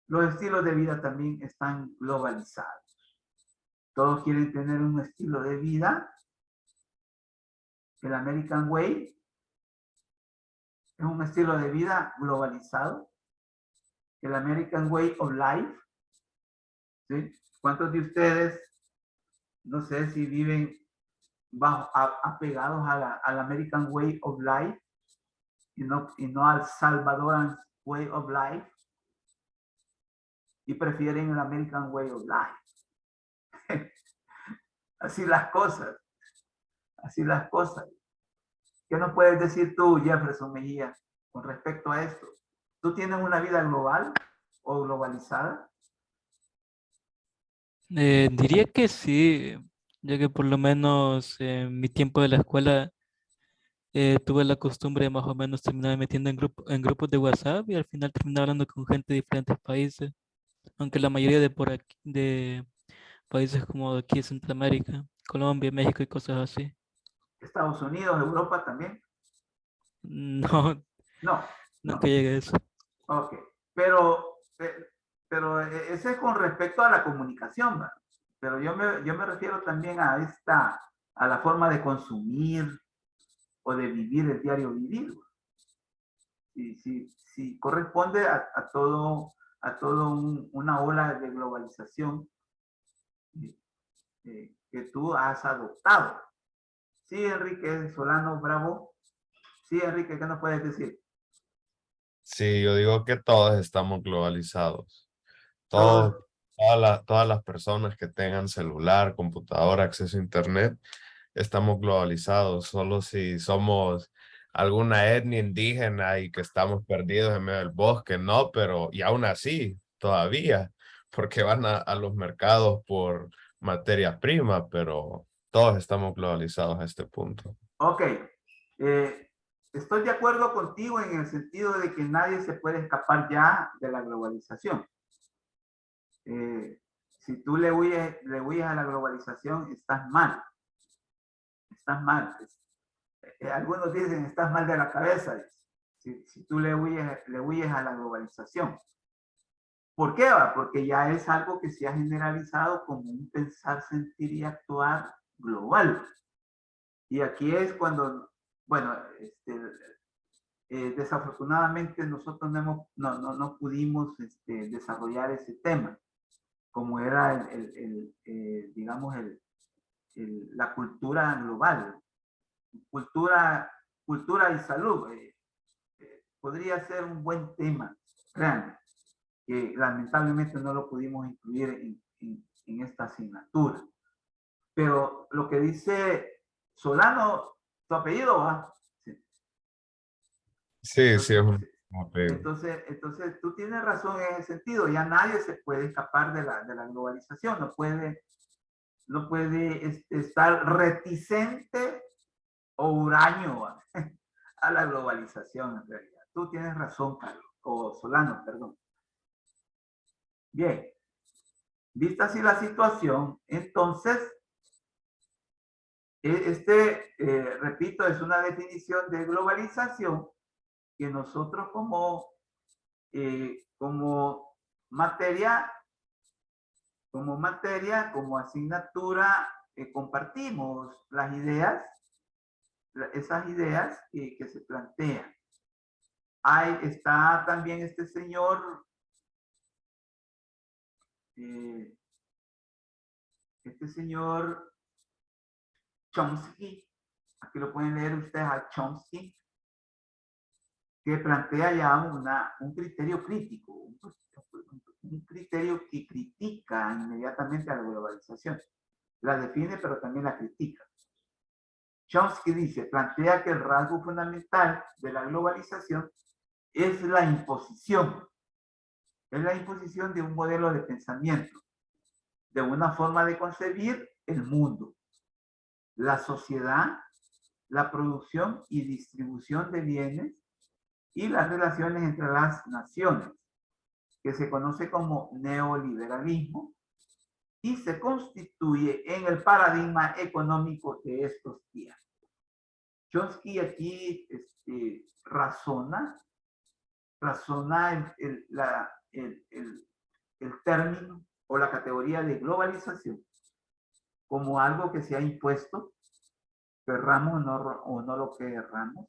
Los estilos de vida también están globalizados. Todos quieren tener un estilo de vida. El American Way es un estilo de vida globalizado. El American Way of Life. ¿Sí? ¿Cuántos de ustedes, no sé si viven apegados al American Way of Life y no al Salvadoran Way of Life, y prefieren el American Way of Life? Así las cosas. Así las cosas. ¿Qué nos puedes decir tú, Jefferson Mejía, con respecto a esto? ¿Tú tienes una vida global o globalizada? Diría que sí, ya que por lo menos en mi tiempo de la escuela tuve la costumbre de más o menos terminar metiendo en grupos de WhatsApp y al final terminar hablando con gente de diferentes países, aunque la mayoría de por aquí, de países como aquí de Centroamérica, Colombia, México y cosas así. Estados Unidos, Europa también. No, No, no no. que llegue a eso. Ok, pero ese es con respecto a la comunicación, ¿verdad? Pero yo me refiero también a la forma de consumir o de vivir el diario vivir. Si corresponde a todo una ola de globalización que tú has adoptado. Sí, Enrique Solano Bravo. Sí, Enrique, ¿qué nos puedes decir? Sí, yo digo que todos estamos globalizados. Todos. Todas las personas que tengan celular, computadora, acceso a internet, estamos globalizados. Solo si somos alguna etnia indígena y que estamos perdidos en medio del bosque, no, pero y aún así, todavía, porque van a los mercados por materia prima, pero todos estamos globalizados a este punto. Ok. Estoy de acuerdo contigo en el sentido de que nadie se puede escapar ya de la globalización. Si tú le huyes a la globalización, estás mal. Estás mal. Algunos dicen, estás mal de la cabeza. Si tú le huyes a la globalización. ¿Por qué va? Porque ya es algo que se ha generalizado como un pensar, sentir y actuar global. Y aquí es cuando, bueno, desafortunadamente nosotros no pudimos desarrollar ese tema, como era digamos, la cultura global, cultura y salud, podría ser un buen tema, créanme, que lamentablemente no lo pudimos incluir en esta asignatura. Pero lo que dice Solano, tu apellido, ¿va? Sí, sí, es un apego. Entonces tú tienes razón en ese sentido. Ya nadie se puede escapar de la globalización. No puede estar reticente o huraño a la globalización en realidad. Tú tienes razón, Carlos, o Solano, perdón. Bien, vista así la situación, entonces, repito, es una definición de globalización que nosotros como materia, como asignatura, compartimos las ideas, esas ideas que se plantean. Ahí está también este señor, Chomsky, aquí lo pueden leer ustedes a Chomsky, que plantea ya un criterio crítico, un criterio que critica inmediatamente a la globalización. La define, pero también la critica. Chomsky dice, plantea que el rasgo fundamental de la globalización es la imposición. Es la imposición de un modelo de pensamiento, de una forma de concebir el mundo, la sociedad, la producción y distribución de bienes y las relaciones entre las naciones, que se conoce como neoliberalismo y se constituye en el paradigma económico de estos días. Chomsky aquí razona el término o la categoría de globalización como algo que se ha impuesto, querramos o no lo querramos,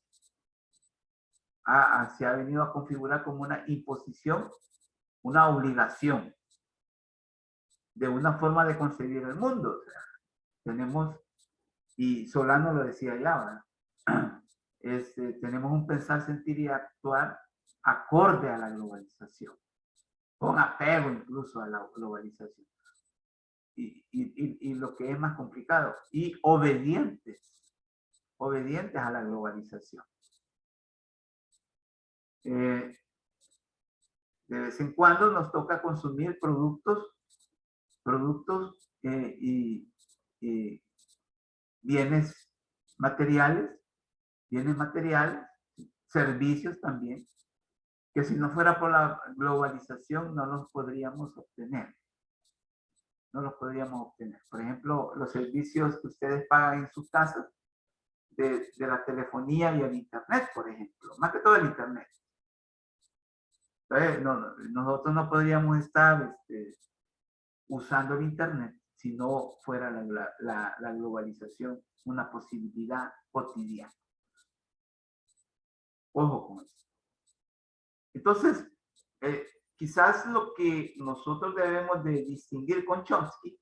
se ha venido a configurar como una imposición, una obligación de una forma de concebir el mundo. O sea, tenemos, y Solano lo decía ya, tenemos un pensar, sentir y actuar acorde a la globalización, con apego incluso a la globalización. Y lo que es más complicado, y obedientes a la globalización. De vez en cuando nos toca consumir productos y bienes materiales, servicios también, que si no fuera por la globalización no los podríamos obtener. Por ejemplo, los servicios que ustedes pagan en sus casas, de la telefonía y el internet, por ejemplo, más que todo el internet. Entonces, nosotros no podríamos estar usando el internet si no fuera la globalización una posibilidad cotidiana. Ojo con eso. Entonces, quizás lo que nosotros debemos de distinguir con Chomsky,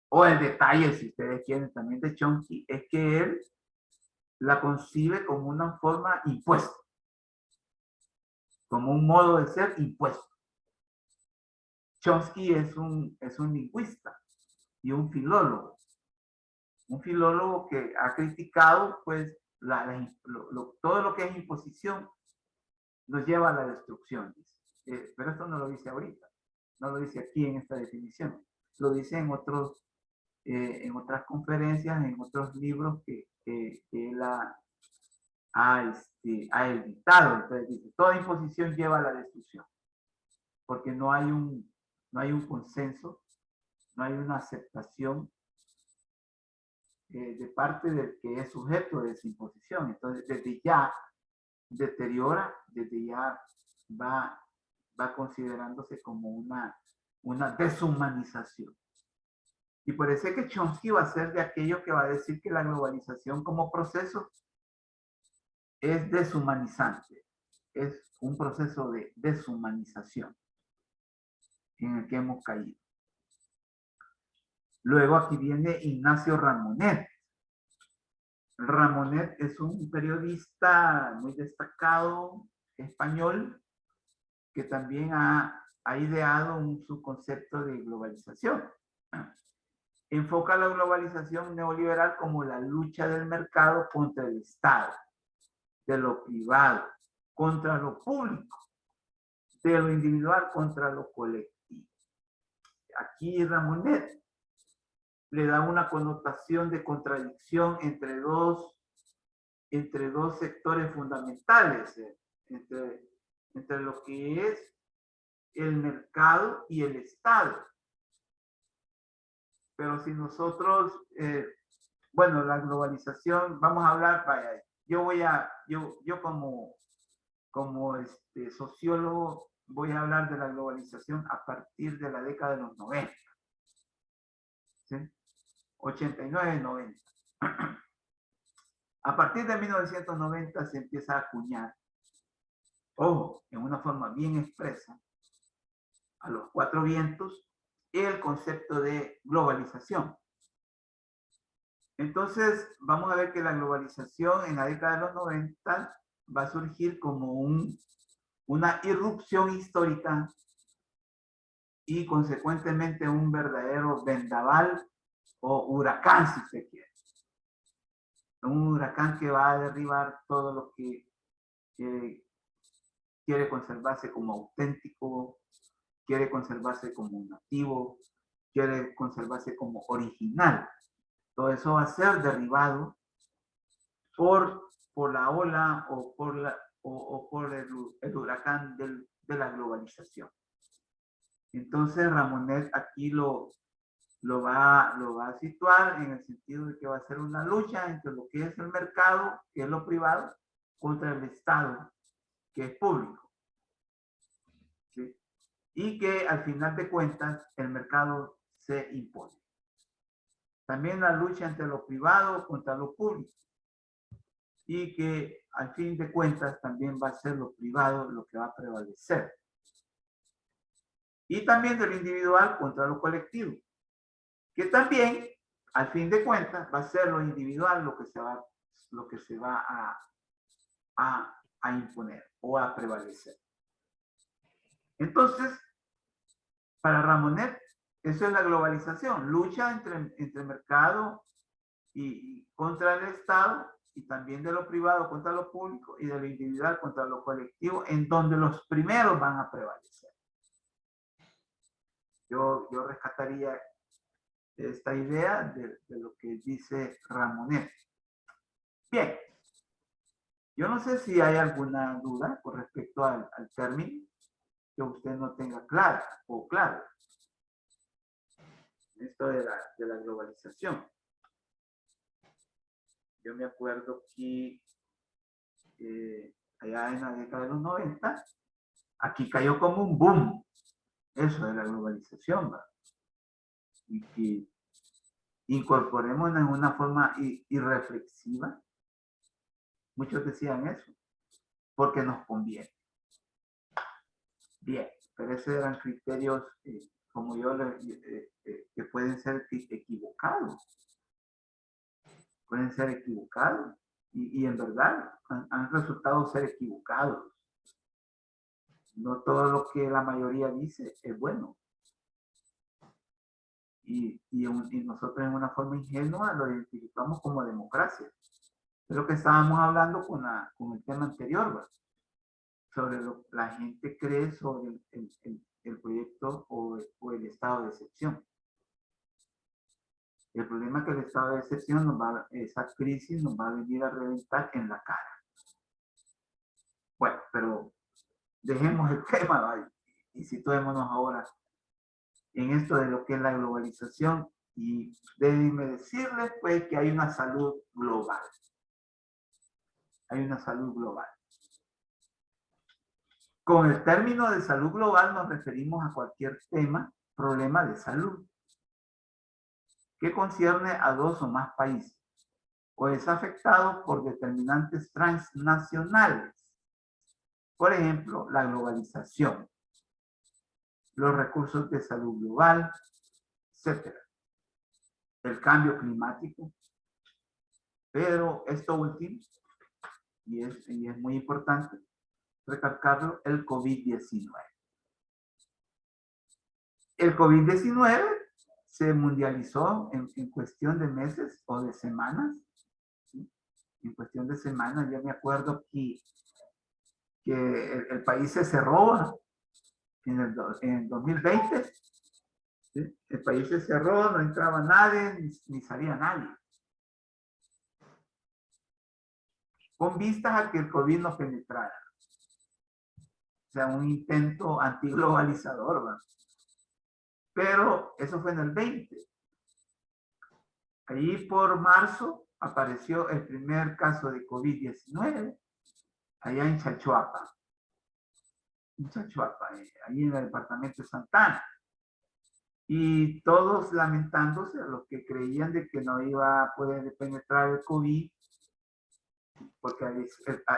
o el detalle, si ustedes quieren, también de Chomsky, es que él la concibe como una forma impuesta, como un modo de ser impuesto. Chomsky es un lingüista y un filólogo que ha criticado pues todo lo que es imposición nos lleva a la destrucción. Pero esto no lo dice ahorita, no lo dice aquí en esta definición, lo dice en otras conferencias, en otros libros que él ha editado. Entonces dice, toda imposición lleva a la destrucción, porque no hay un consenso, no hay una aceptación de parte del que es sujeto de esa imposición. Entonces, desde ya deteriora, desde ya va considerándose como una deshumanización. Y parece que Chomsky va a ser de aquello que va a decir que la globalización como proceso es deshumanizante, es un proceso de deshumanización en el que hemos caído. Luego aquí viene Ignacio Ramonet. Ramonet es un periodista muy destacado español que también ha ideado un subconcepto de globalización. Enfoca la globalización neoliberal como la lucha del mercado contra el Estado, de lo privado contra lo público, de lo individual contra lo colectivo. Aquí Ramonet le da una connotación de contradicción entre dos sectores fundamentales, entre lo que es el mercado y el Estado. Pero si nosotros, bueno, la globalización, vamos a hablar, vaya, yo como sociólogo voy a hablar de la globalización a partir de la década de los 90. ¿Sí? 89, 90. A partir de 1990 se empieza a acuñar, ojo, en una forma bien expresa, a los cuatro vientos, el concepto de globalización. Entonces, vamos a ver que la globalización en la década de los 90 va a surgir como una irrupción histórica y consecuentemente un verdadero vendaval o huracán, si se quiere. Un huracán que va a derribar todo lo que quiere conservarse como auténtico, quiere conservarse como nativo, quiere conservarse como original. Todo eso va a ser derribado por la ola o por el huracán de la globalización. Entonces Ramonet aquí lo va a situar en el sentido de que va a ser una lucha entre lo que es el mercado, que es lo privado, contra el Estado, que es público. ¿Sí? Y que al final de cuentas el mercado se impone. También la lucha entre lo privado contra lo público. Y que al fin de cuentas también va a ser lo privado lo que va a prevalecer. Y también de lo individual contra lo colectivo. Que también, al fin de cuentas, va a ser lo individual lo que se va a imponer o a prevalecer. Entonces, para Ramonet, eso es la globalización, lucha entre mercado y contra el Estado, y también de lo privado contra lo público y de lo individual contra lo colectivo, en donde los primeros van a prevalecer. Yo rescataría esta idea de lo que dice Ramonet. Bien, yo no sé si hay alguna duda con respecto al término que usted no tenga claro. Esto de la globalización. Yo me acuerdo que allá en la década de los 90, aquí cayó como un boom eso de la globalización, ¿verdad? Y que incorporemos en una forma irreflexiva. Muchos decían eso, porque nos conviene. Bien, pero esos eran criterios, como yo, que pueden ser equivocados. Pueden ser equivocados. Y en verdad han resultado ser equivocados. No todo lo que la mayoría dice es bueno. Y nosotros en una forma ingenua lo identificamos como democracia. Es lo que estábamos hablando con el tema anterior, ¿verdad? Sobre lo que la gente cree sobre el proyecto o el estado de excepción. El problema es que el estado de excepción esa crisis nos va a venir a reventar en la cara. Bueno, pero dejemos el tema, ¿vale? Y situémonos ahora en esto de lo que es la globalización, y déjenme decirles pues que hay una salud global. Hay una salud global. Con el término de salud global nos referimos a cualquier problema de salud que concierne a dos o más países o es afectado por determinantes transnacionales. Por ejemplo, la globalización, los recursos de salud global, etc. El cambio climático, Pero esto último, y es muy importante recalcarlo, el COVID-19. El COVID-19 se mundializó en cuestión de meses o de semanas. ¿Sí? En cuestión de semanas, yo me acuerdo que el país se cerró en 2020. ¿Sí? El país se cerró, no entraba nadie, ni salía nadie. Con vistas a que el COVID no penetrara. O sea, un intento antiglobalizador, ¿verdad? Pero eso fue en el 20. Allí por marzo apareció el primer caso de COVID-19 allá en Chachuapa. En Chachuapa, ahí en el departamento de Santana. Y todos lamentándose, los que creían de que no iba a poder penetrar el COVID, porque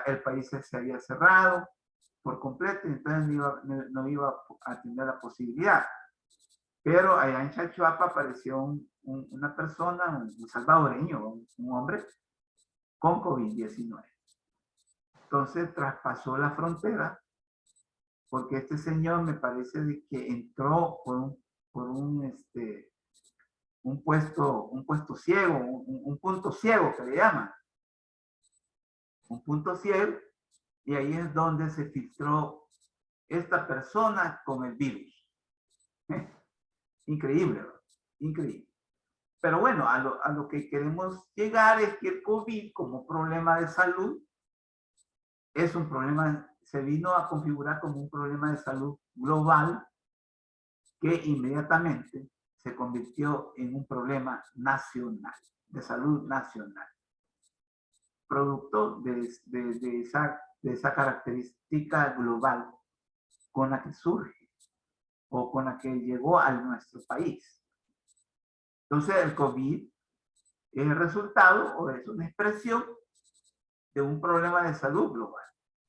el país se había cerrado por completo, entonces no iba a tener la posibilidad. Pero allá en Chachuapa apareció una persona, un salvadoreño, un hombre, con COVID-19. Entonces traspasó la frontera, porque este señor me parece de que entró por un puesto ciego, un punto ciego que le llaman. Un punto ciego, y ahí es donde se filtró esta persona con el virus. Increíble, ¿verdad? Increíble. Pero bueno, a lo que queremos llegar es que el COVID como problema de salud es un problema, se vino a configurar como un problema de salud global que inmediatamente se convirtió en un problema nacional, de salud nacional. Producto de esa característica global con la que surge o con la que llegó a nuestro país. Entonces el COVID es el resultado o es una expresión de un problema de salud global.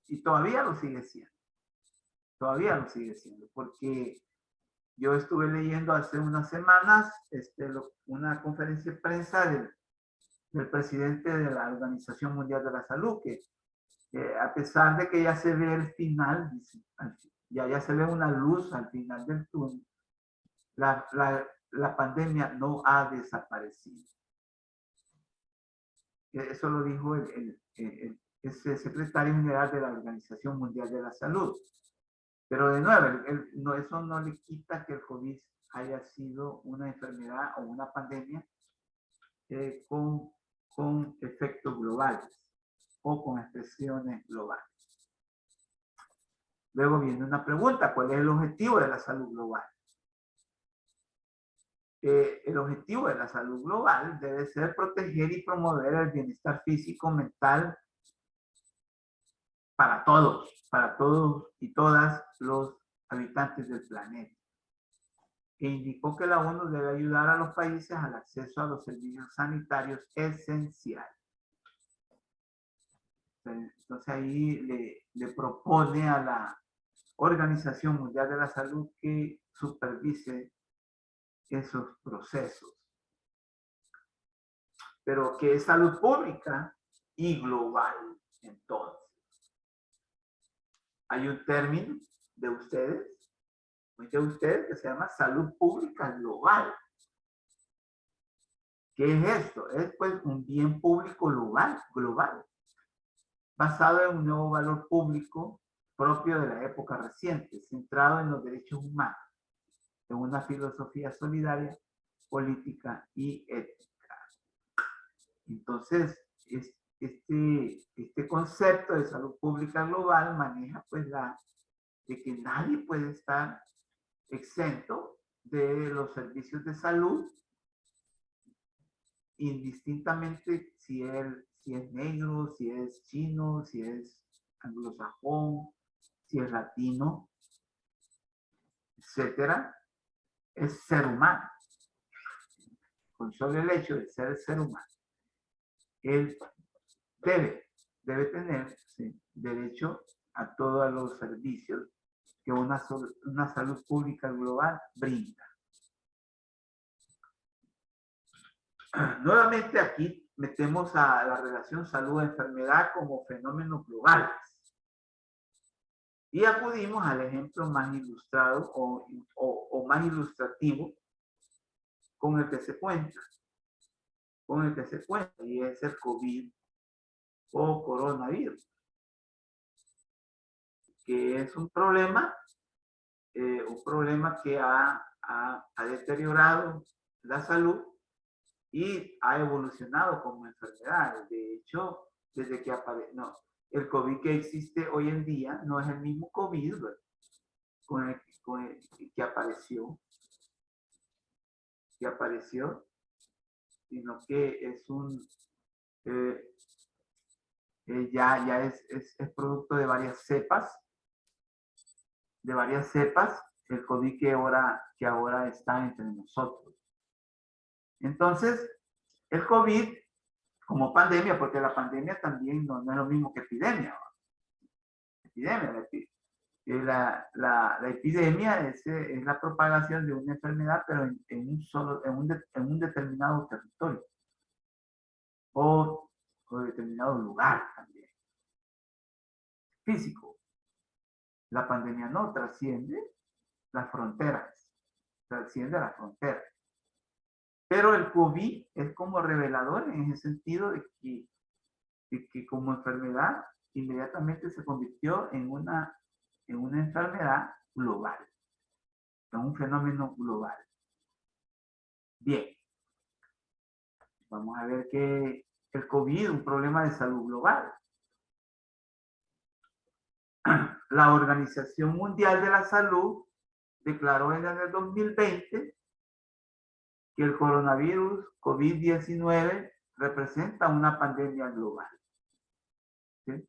Y todavía lo sigue siendo. Todavía lo sigue siendo. Porque yo estuve leyendo hace unas semanas una conferencia de prensa del presidente de la Organización Mundial de la Salud, que a pesar de que ya se ve el final, ya se ve una luz al final del túnel, la pandemia no ha desaparecido. Eso lo dijo ese secretario general de la Organización Mundial de la Salud. Pero de nuevo, eso no le quita que el COVID haya sido una enfermedad o una pandemia con efectos globales o con expresiones globales. Luego viene una pregunta: ¿cuál es el objetivo de la salud global? El objetivo de la salud global debe ser proteger y promover el bienestar físico, mental para todos y todas los habitantes del planeta. E indicó que la ONU debe ayudar a los países al acceso a los servicios sanitarios esenciales. Entonces ahí le propone a la Organización Mundial de la Salud que supervise esos procesos. Pero que es salud pública y global, entonces. Hay un término de ustedes que se llama salud pública global. ¿Qué es esto? Es pues un bien público global, basado en un nuevo valor público propio de la época reciente, centrado en los derechos humanos, en una filosofía solidaria, política y ética. Entonces, este concepto de salud pública global maneja pues de que nadie puede estar exento de los servicios de salud, indistintamente si es negro, si es chino, si es anglosajón, si es latino, etcétera. Es ser humano. Con solo el hecho de ser humano, él debe tener derecho a todos los servicios que una salud pública global brinda. Nuevamente aquí metemos a la relación salud-enfermedad como fenómenos globales. Y acudimos al ejemplo más ilustrado o más ilustrativo con el que se cuenta. Y es el COVID o coronavirus, que es un problema que ha deteriorado la salud y ha evolucionado como enfermedad. De hecho, desde que apareció, el COVID que existe hoy en día no es el mismo COVID con el que apareció, sino que es ya es producto de varias cepas, el COVID que ahora está entre nosotros. Entonces, el COVID como pandemia, porque la pandemia también no es lo mismo que epidemia. La epidemia es la propagación de una enfermedad, pero en un determinado territorio o determinado lugar también, físico. La pandemia no trasciende las fronteras, Pero el COVID es como revelador en ese sentido de que como enfermedad inmediatamente se convirtió en una enfermedad global, en un fenómeno global. Bien, vamos a ver que el COVID es un problema de salud global. La Organización Mundial de la Salud declaró en el 2020 que el coronavirus COVID-19 representa una pandemia global. ¿Sí?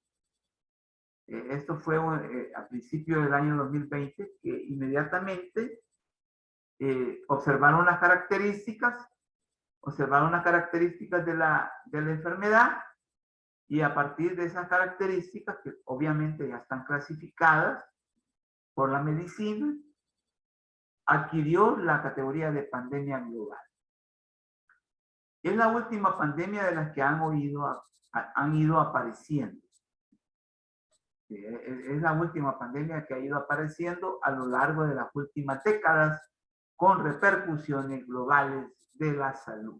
Esto fue a principios del año 2020, que inmediatamente observaron las características de la enfermedad, y a partir de esas características, que obviamente ya están clasificadas por la medicina, adquirió la categoría de pandemia global. Es la última pandemia de las que han ido apareciendo. Es la última pandemia que ha ido apareciendo a lo largo de las últimas décadas, con repercusiones globales de la salud.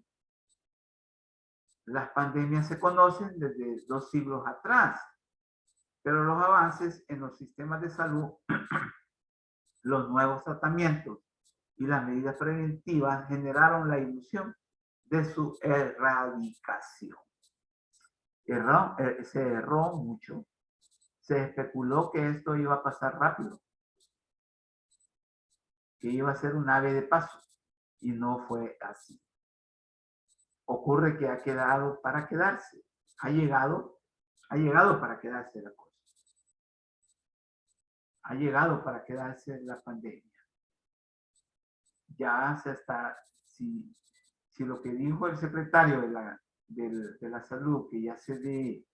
Las pandemias se conocen desde 2 siglos atrás, pero los avances en los sistemas de salud, los nuevos tratamientos y las medidas preventivas generaron la ilusión de su erradicación. Se erró mucho. Se especuló que esto iba a pasar rápido, que iba a ser un ave de paso, y no fue así. Ocurre que ha quedado para quedarse. Ha llegado para quedarse la cosa. Ha llegado para quedarse la pandemia. Ya se está, si lo que dijo el secretario de la salud, que ya se dé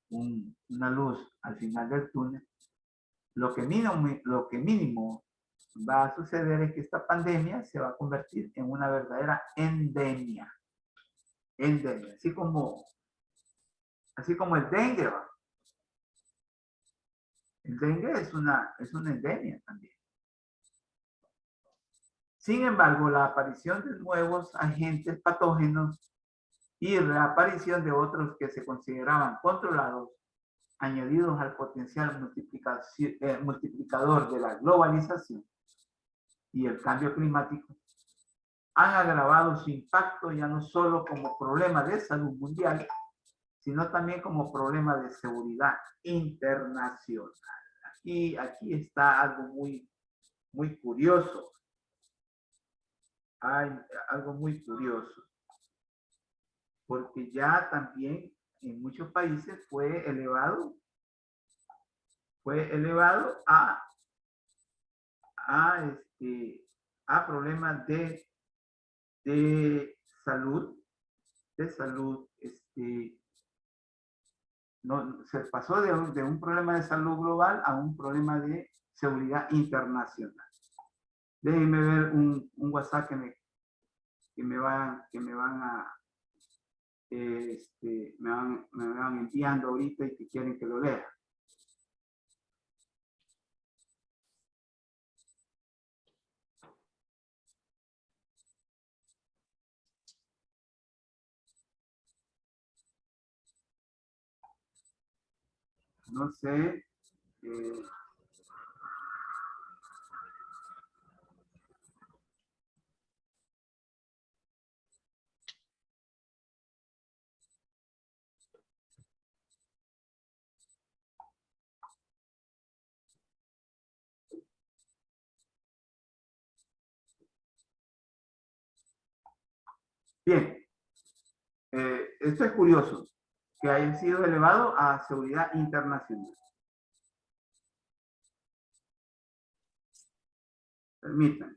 una luz al final del túnel, lo que mínimo va a suceder es que esta pandemia se va a convertir en una verdadera endemia. Así como el dengue. El dengue es una endemia también. Sin embargo, la aparición de nuevos agentes patógenos y reaparición de otros que se consideraban controlados, añadidos al potencial multiplicador de la globalización y el cambio climático, han agravado su impacto ya no solo como problema de salud mundial, sino también como problema de seguridad internacional. Aquí está algo muy curioso. Hay algo muy curioso, porque ya también en muchos países fue elevado a problemas de salud, no, se pasó de un problema de salud global a un problema de seguridad internacional. Déjenme ver un WhatsApp que me van me van enviando ahorita y que quieren que lo lea. No sé. Bien. Esto es curioso, que haya sido elevado a seguridad internacional. Permítanme.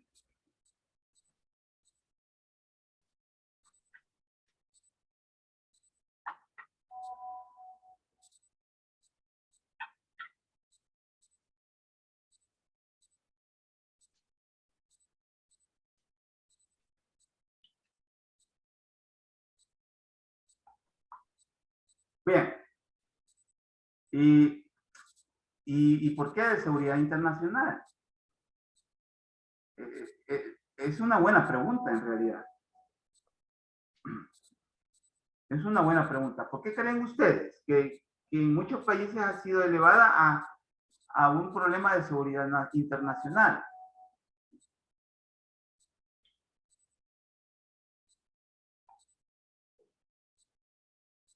Bien. ¿Y por qué de seguridad internacional? Es una buena pregunta en realidad. Es una buena pregunta. ¿Por qué creen ustedes que en muchos países ha sido elevada a un problema de seguridad internacional?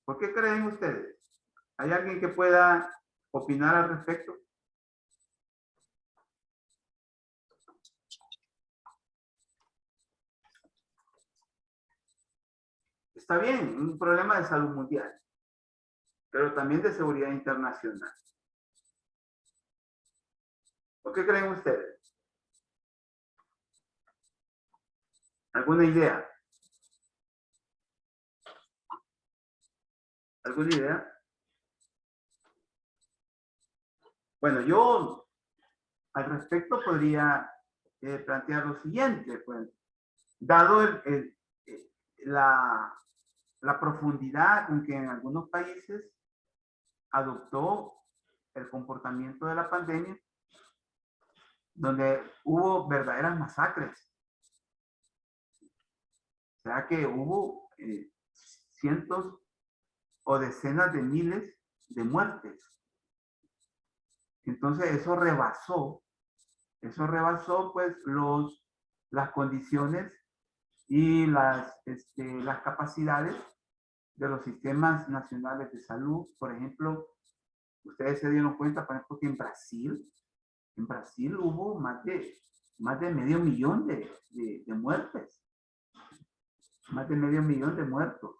¿Por qué creen ustedes? ¿Hay alguien que pueda opinar al respecto? Está bien, un problema de salud mundial, pero también de seguridad internacional. ¿Por qué creen ustedes? ¿Alguna idea? ¿Alguna idea? Bueno, yo al respecto podría plantear lo siguiente, pues, dado la profundidad con que en algunos países adoptó el comportamiento de la pandemia, donde hubo verdaderas masacres. O sea que hubo cientos o decenas de miles de muertes. Entonces eso rebasó pues las condiciones y las capacidades de los sistemas nacionales de salud. Por ejemplo, ustedes se dieron cuenta, por ejemplo, que en Brasil hubo más de medio millón de muertes. Más de medio millón de muertos.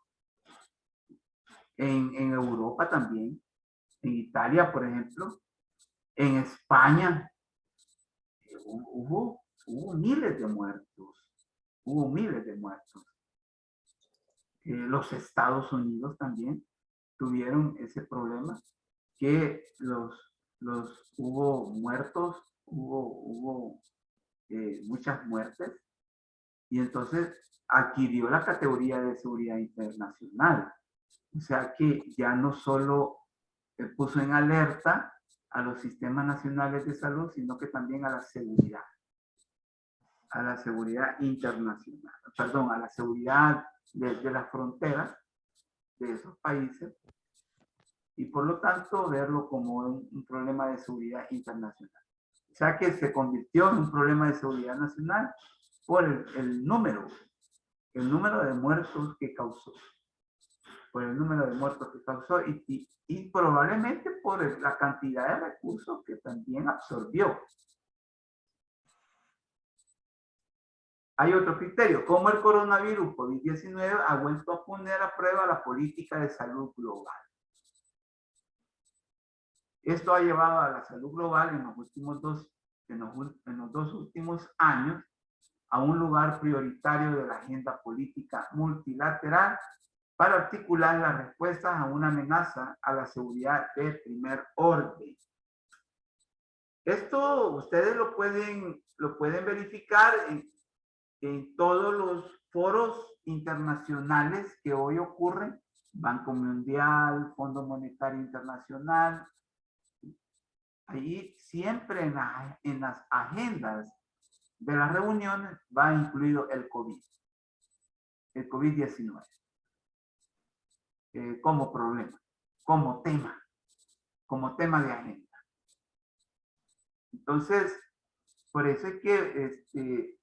En Europa también. En Italia, por ejemplo. En España hubo miles de muertos. Hubo miles de muertos. Los Estados Unidos también tuvieron ese problema, que hubo muertos, hubo muchas muertes, y entonces adquirió la categoría de seguridad internacional. O sea que ya no solo puso en alerta a los sistemas nacionales de salud, sino que también a la seguridad internacional, perdón, a la seguridad de las fronteras de esos países, y por lo tanto verlo como un problema de seguridad internacional. O sea que se convirtió en un problema de seguridad nacional por el número de muertos que causó. Por el número de muertos que causó y probablemente por la cantidad de recursos que también absorbió. Hay otro criterio, cómo el coronavirus COVID-19 ha vuelto a poner a prueba la política de salud global. Esto ha llevado a la salud global en los dos últimos años a un lugar prioritario de la agenda política multilateral para articular las respuestas a una amenaza a la seguridad de primer orden. Esto ustedes lo pueden verificar en todos los foros internacionales que hoy ocurren Banco Mundial, Fondo Monetario Internacional. Ahí siempre en las agendas de las reuniones va incluido el COVID, el COVID-19, como problema, como tema de agenda. Entonces, por eso es que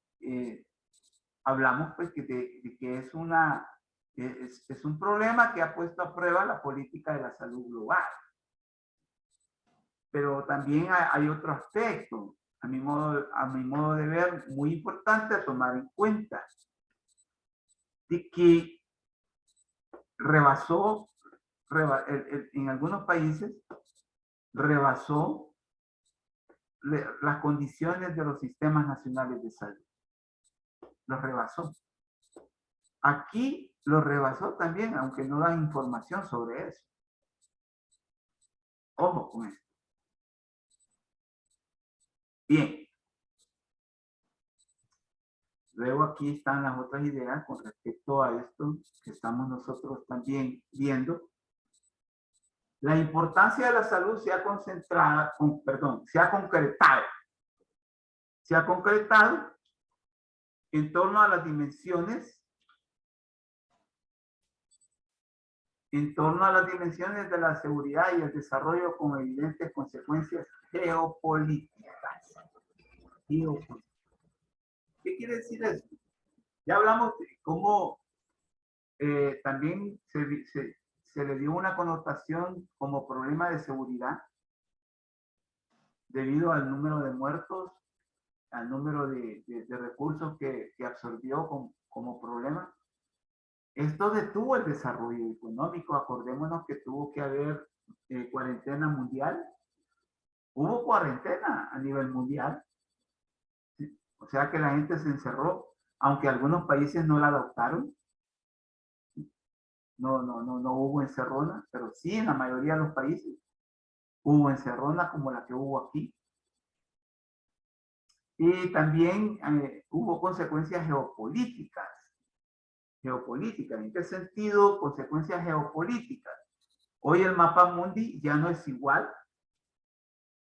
hablamos pues de que es un problema que ha puesto a prueba la política de la salud global. Pero también hay otro aspecto, a mi modo de ver, muy importante a tomar en cuenta, de que en algunos países rebasó las condiciones de los sistemas nacionales de salud. Los rebasó. Aquí lo rebasó también, aunque no dan información sobre eso. Ojo con esto. Bien. Luego aquí están las otras ideas con respecto a esto que estamos nosotros también viendo. La importancia de la salud se ha concretado en torno a las dimensiones de la seguridad y el desarrollo con evidentes consecuencias geopolíticas. ¿Qué quiere decir esto? Ya hablamos de cómo también se le dio una connotación como problema de seguridad debido al número de muertos, al número de recursos que absorbió como problema. Esto detuvo el desarrollo económico. Acordémonos que tuvo que haber cuarentena mundial. Hubo cuarentena a nivel mundial. ¿Sí? O sea que la gente se encerró, aunque algunos países no la adoptaron. No hubo encerrona, pero sí en la mayoría de los países hubo encerrona como la que hubo aquí. Y también hubo consecuencias geopolíticas. ¿En qué sentido? Consecuencias geopolíticas. Hoy el mapa mundi ya no es igual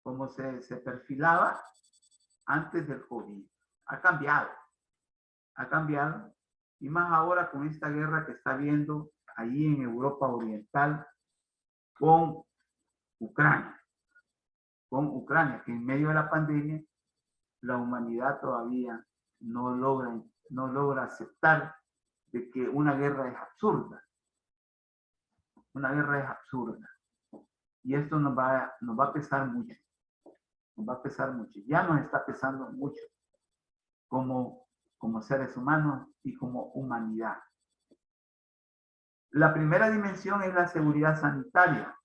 como se perfilaba antes del COVID. Ha cambiado. Y más ahora con esta guerra que está habiendo allí en Europa Oriental con Ucrania. Que en medio de la pandemia la humanidad todavía no logra aceptar de que una guerra es absurda. Y esto nos va a pesar mucho. Ya nos está pesando mucho como seres humanos y como humanidad. La primera dimensión es la seguridad sanitaria.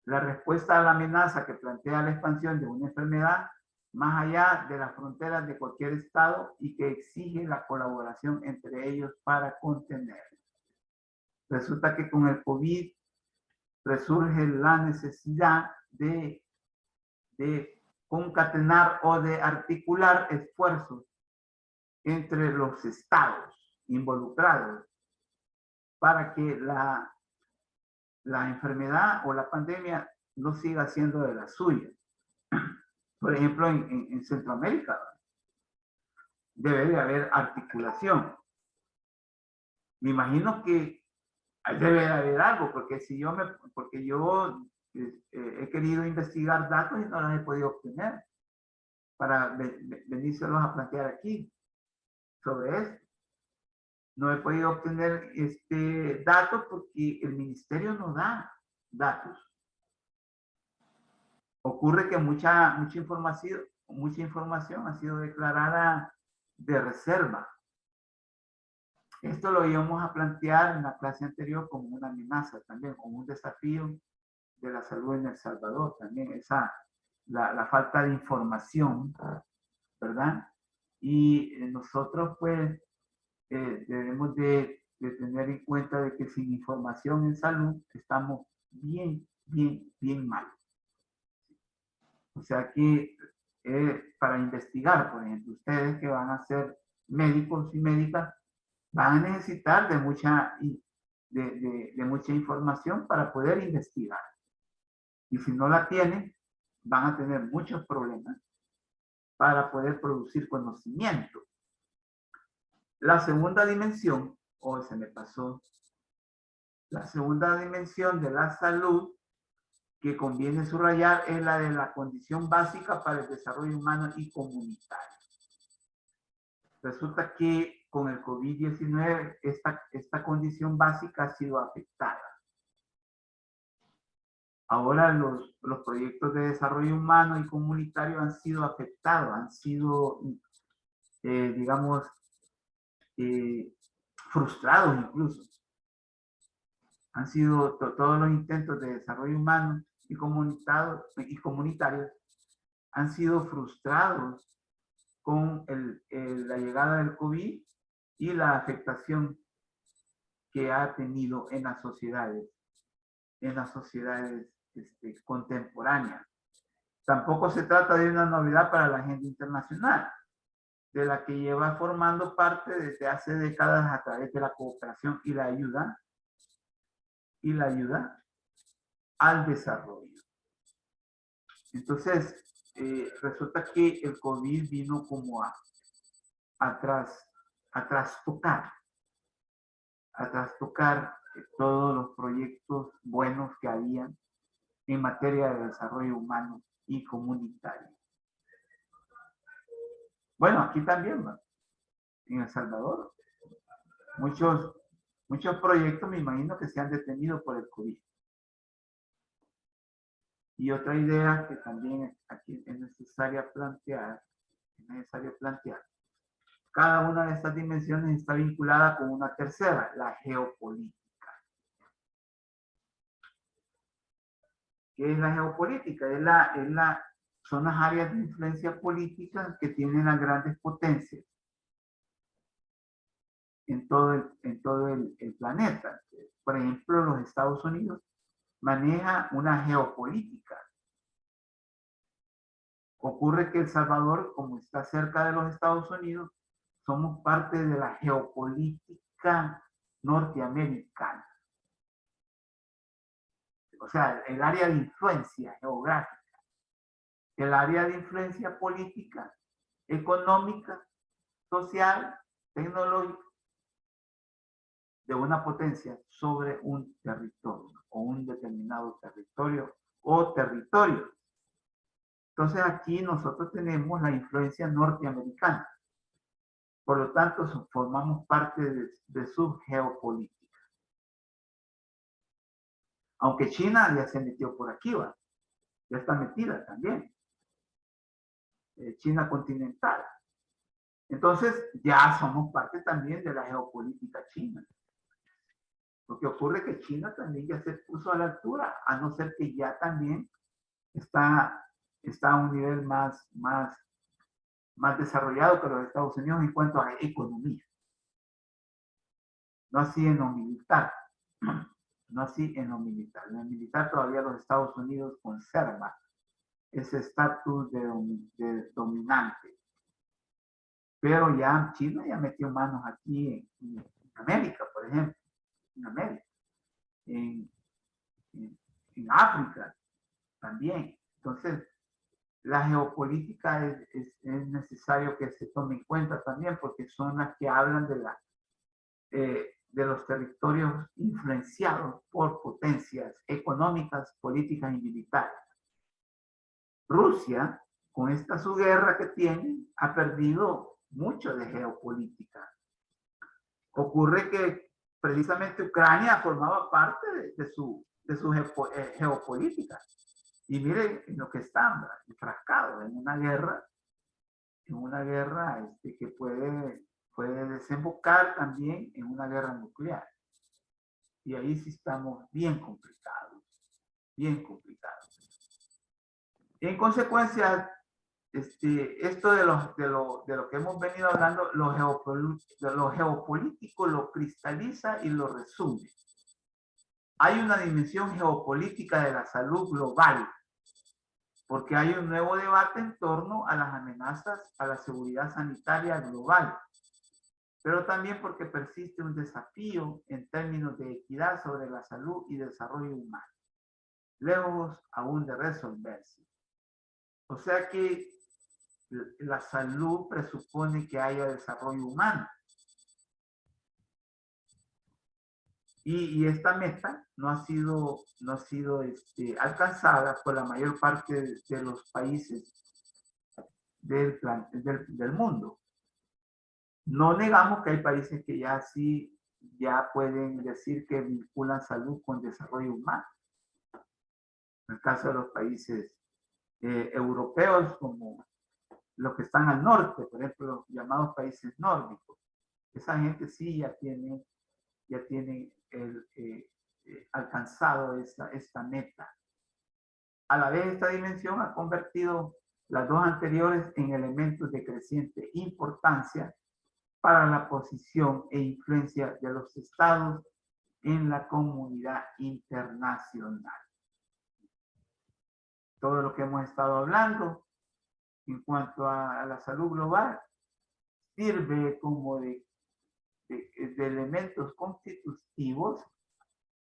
La respuesta a la amenaza que plantea la expansión de una enfermedad más allá de las fronteras de cualquier estado y que exige la colaboración entre ellos para contenerla. Resulta que con el COVID resurge la necesidad de concatenar o de articular esfuerzos entre los estados involucrados para que la enfermedad o la pandemia no siga siendo de la suya. Por ejemplo, en Centroamérica debe de haber articulación. Me imagino que debe de haber algo, porque yo he querido investigar datos y no los he podido obtener para venírselos a plantear aquí sobre esto. No he podido obtener datos porque el ministerio no da datos. Ocurre que mucha información ha sido declarada de reserva. Esto lo íbamos a plantear en la clase anterior como una amenaza también, como un desafío de la salud en El Salvador. También la falta de información, ¿verdad? Y nosotros pues debemos de tener en cuenta de que sin información en salud estamos bien mal. O sea que para investigar, por ejemplo, ustedes que van a ser médicos y médicas, van a necesitar de de mucha información para poder investigar. Y si no la tienen, van a tener muchos problemas para poder producir conocimiento. La segunda dimensión, se me pasó, la segunda dimensión de la salud que conviene subrayar es la de la condición básica para el desarrollo humano y comunitario. Resulta que con el COVID-19 esta condición básica ha sido afectada. Ahora los proyectos de desarrollo humano y comunitario han sido afectados, han sido, digamos, frustrados incluso. Han sido todos los intentos de desarrollo humano y comunitarios han sido frustrados con la llegada del COVID y la afectación que ha tenido en las sociedades contemporáneas. Tampoco se trata de una novedad para la agenda internacional, de la que lleva formando parte desde hace décadas a través de la cooperación y la ayuda al desarrollo. Entonces, resulta que el COVID vino como a trastocar todos los proyectos buenos que habían en materia de desarrollo humano y comunitario. Bueno, aquí también, ¿no? En El Salvador, muchos proyectos me imagino que se han detenido por el COVID. Y otra idea que también aquí es necesario plantear, cada una de estas dimensiones está vinculada con una tercera, la geopolítica. ¿Qué es la geopolítica? Son las áreas de influencia política que tienen las grandes potencias en todo el planeta. Por ejemplo, los Estados Unidos maneja una geopolítica. Ocurre que El Salvador, como está cerca de los Estados Unidos, somos parte de la geopolítica norteamericana. O sea, el área de influencia geográfica, el área de influencia política, económica, social, tecnológica, de una potencia sobre un territorio o un determinado territorio o territorios. Entonces aquí nosotros tenemos la influencia norteamericana. Por lo tanto, formamos parte de su geopolítica. Aunque China ya se metió por aquí, ¿va? Ya está metida también. China continental. Entonces, ya somos parte también de la geopolítica china. Lo que ocurre es que China también ya se puso a la altura, a no ser que ya también está a un nivel más desarrollado que los Estados Unidos en cuanto a economía. No así en lo militar. No así en lo militar. En lo militar todavía los Estados Unidos conservan ese estatus de dominante. Pero ya China ya metió manos aquí en América, por ejemplo. En América. En África también. Entonces, la geopolítica es necesario que se tome en cuenta también porque son las que hablan de los territorios influenciados por potencias económicas, políticas y militares. Rusia, con esta su guerra que tiene, ha perdido mucho de geopolítica. Ocurre que precisamente Ucrania formaba parte de su geopolítica. Y miren en lo que están, enfrascados en una guerra que puede desembocar también en una guerra nuclear. Y ahí sí estamos bien complicados, bien complicados. En consecuencia, esto de lo que hemos venido hablando, lo geopolítico lo cristaliza y lo resume. Hay una dimensión geopolítica de la salud global, porque hay un nuevo debate en torno a las amenazas a la seguridad sanitaria global. pero también porque persiste un desafío en términos de equidad sobre la salud y desarrollo humano, lejos aún de resolverse. O sea que la salud presupone que haya desarrollo humano. Y esta meta no ha sido alcanzada por la mayor parte de los países del mundo. No negamos que hay países que ya pueden decir que vinculan salud con desarrollo humano. En el caso de los países europeos, como los que están al norte, por ejemplo, los llamados países nórdicos, esa gente sí ya tiene alcanzado esta meta. A la vez, esta dimensión ha convertido las dos anteriores en elementos de creciente importancia para la posición e influencia de los estados en la comunidad internacional. Todo lo que hemos estado hablando en cuanto a la salud global sirve como de elementos constitutivos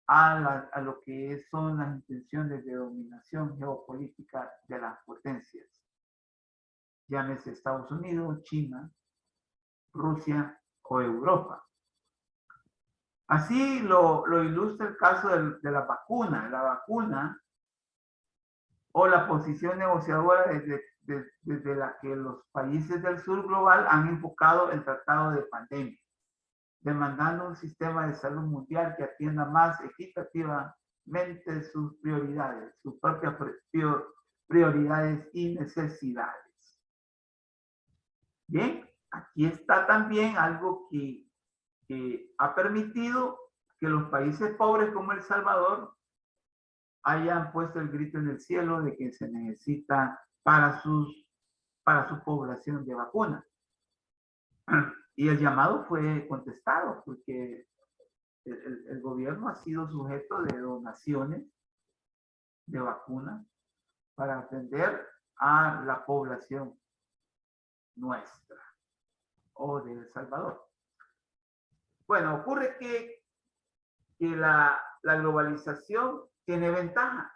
a lo que son las intenciones de dominación geopolítica de las potencias. Llámese Estados Unidos, China, Rusia o Europa. Así lo ilustra el caso de la vacuna. La vacuna o la posición negociadora desde la que los países del sur global han enfocado el tratado de pandemia, demandando un sistema de salud mundial que atienda más equitativamente sus prioridades, sus propias prioridades y necesidades. Bien, aquí está también algo que ha permitido que los países pobres como El Salvador hayan puesto el grito en el cielo de que se necesita para su población de vacunas. Y el llamado fue contestado porque el gobierno ha sido sujeto de donaciones de vacunas para atender a la población nuestra o de El Salvador. Bueno, ocurre que la globalización tiene ventajas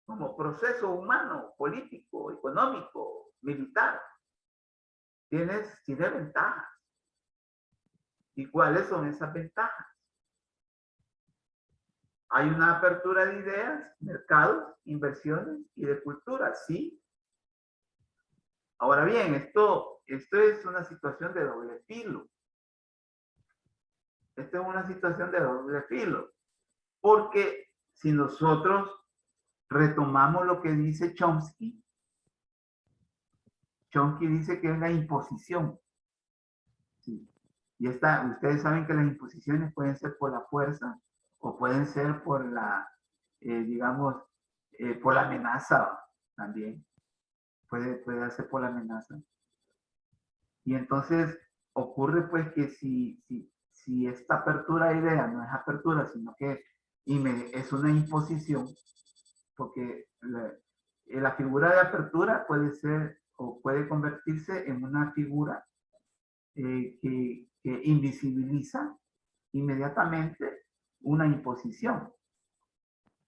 como proceso humano, político, económico, militar. Tiene ventajas. ¿Y cuáles son esas ventajas? Hay una apertura de ideas, mercados, inversiones y de cultura, sí. Ahora bien, esto es una situación de doble filo. Esta es una situación de doble filo. Porque si nosotros retomamos lo que dice Chomsky dice que es la imposición. Sí. Y ustedes saben que las imposiciones pueden ser por la fuerza o pueden ser por la, digamos, por la amenaza también. Puede ser por la amenaza. Y entonces ocurre pues que si esta apertura de idea no es apertura, sino que es una imposición, porque la figura de apertura puede ser o puede convertirse en una figura que invisibiliza inmediatamente una imposición.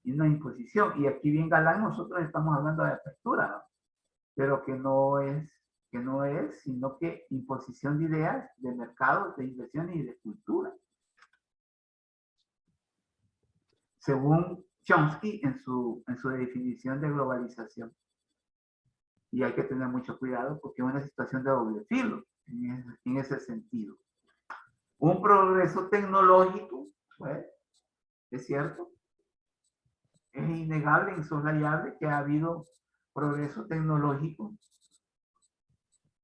Y aquí bien galán nosotros estamos hablando de apertura, ¿no? Pero que no es, sino que imposición de ideas, de mercados, de inversiones y de cultura. Según Chomsky en su definición de globalización. Y hay que tener mucho cuidado porque es una situación de doble filo en ese sentido. Un progreso tecnológico, pues, es cierto, es innegable, insoslayable que ha habido progreso tecnológico,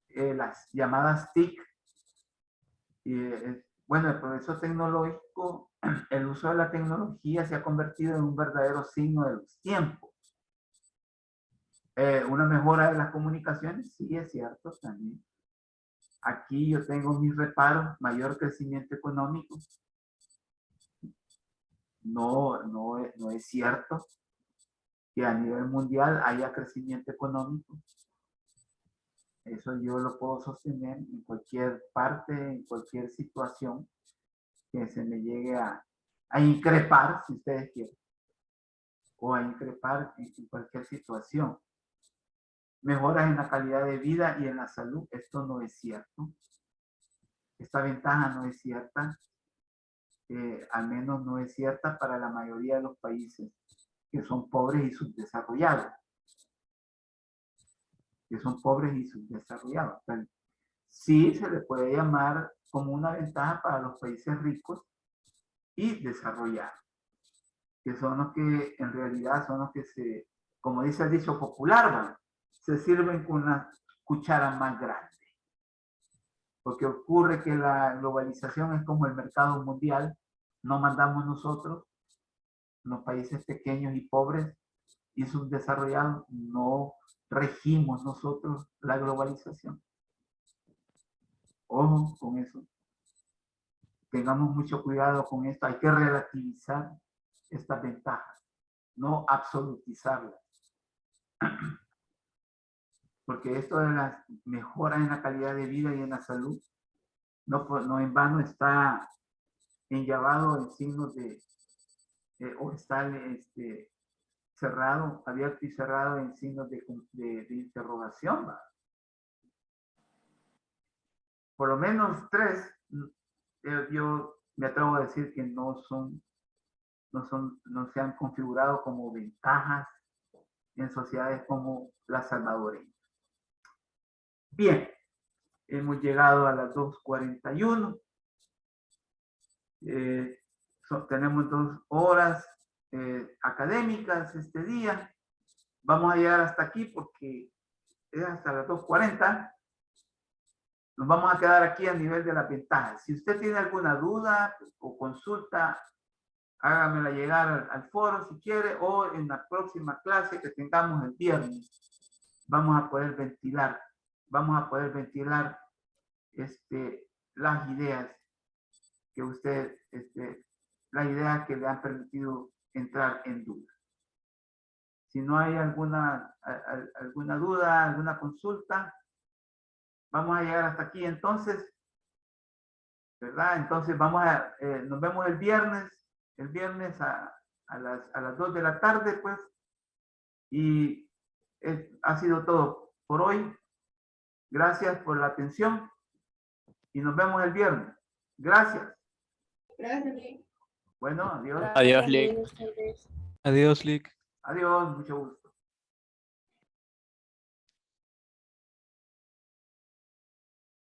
las llamadas TIC. Bueno, el progreso tecnológico, el uso de la tecnología se ha convertido en un verdadero signo de los tiempos. Una mejora de las comunicaciones, sí, es cierto también. Aquí yo tengo mis reparos, mayor crecimiento económico. No es cierto que a nivel mundial haya crecimiento económico. Eso yo lo puedo sostener en cualquier parte, en cualquier situación que se me llegue a increpar, si ustedes quieren, o a increpar en cualquier situación. Mejoras en la calidad de vida y en la salud, esto no es cierto. Esta ventaja no es cierta, al menos no es cierta para la mayoría de los países que son pobres y subdesarrollados. Que son pobres y subdesarrollados. Sí se le puede llamar como una ventaja para los países ricos y desarrollados, que son los que en realidad son los que se, como dice el dicho popular, ¿verdad?, se sirven con una cuchara más grande. Porque ocurre que la globalización es como el mercado mundial, no mandamos nosotros, los países pequeños y pobres y subdesarrollados, no regimos nosotros la globalización. Ojo con eso. Tengamos mucho cuidado con esto. Hay que relativizar estas ventajas, no absolutizarlas. Porque esto de las mejoras en la calidad de vida y en la salud, no en vano está enllavado en signos de, o está cerrado, abierto y cerrado en signos de interrogación, ¿va? Por lo menos 3, yo me atrevo a decir que no se han configurado como ventajas en sociedades como la salvadoreña. Bien, hemos llegado a las 2:41. Tenemos 2 horas académicas este día. Vamos a llegar hasta aquí porque es hasta las 2:40. Nos vamos a quedar aquí a nivel de las ventajas. Si usted tiene alguna duda o consulta, hágamela llegar al foro si quiere, o en la próxima clase que tengamos el viernes. Vamos a poder ventilar las ideas que usted, las ideas que le han permitido entrar en duda. Si no hay alguna duda, alguna consulta, vamos a llegar hasta aquí entonces, ¿verdad? Entonces nos vemos el viernes a las 2 de la tarde, pues, y ha sido todo por hoy. Gracias por la atención y nos vemos el viernes. Gracias. Gracias. Bueno, adiós. Adiós, Lick. Adiós, Lick. Adiós, mucho gusto.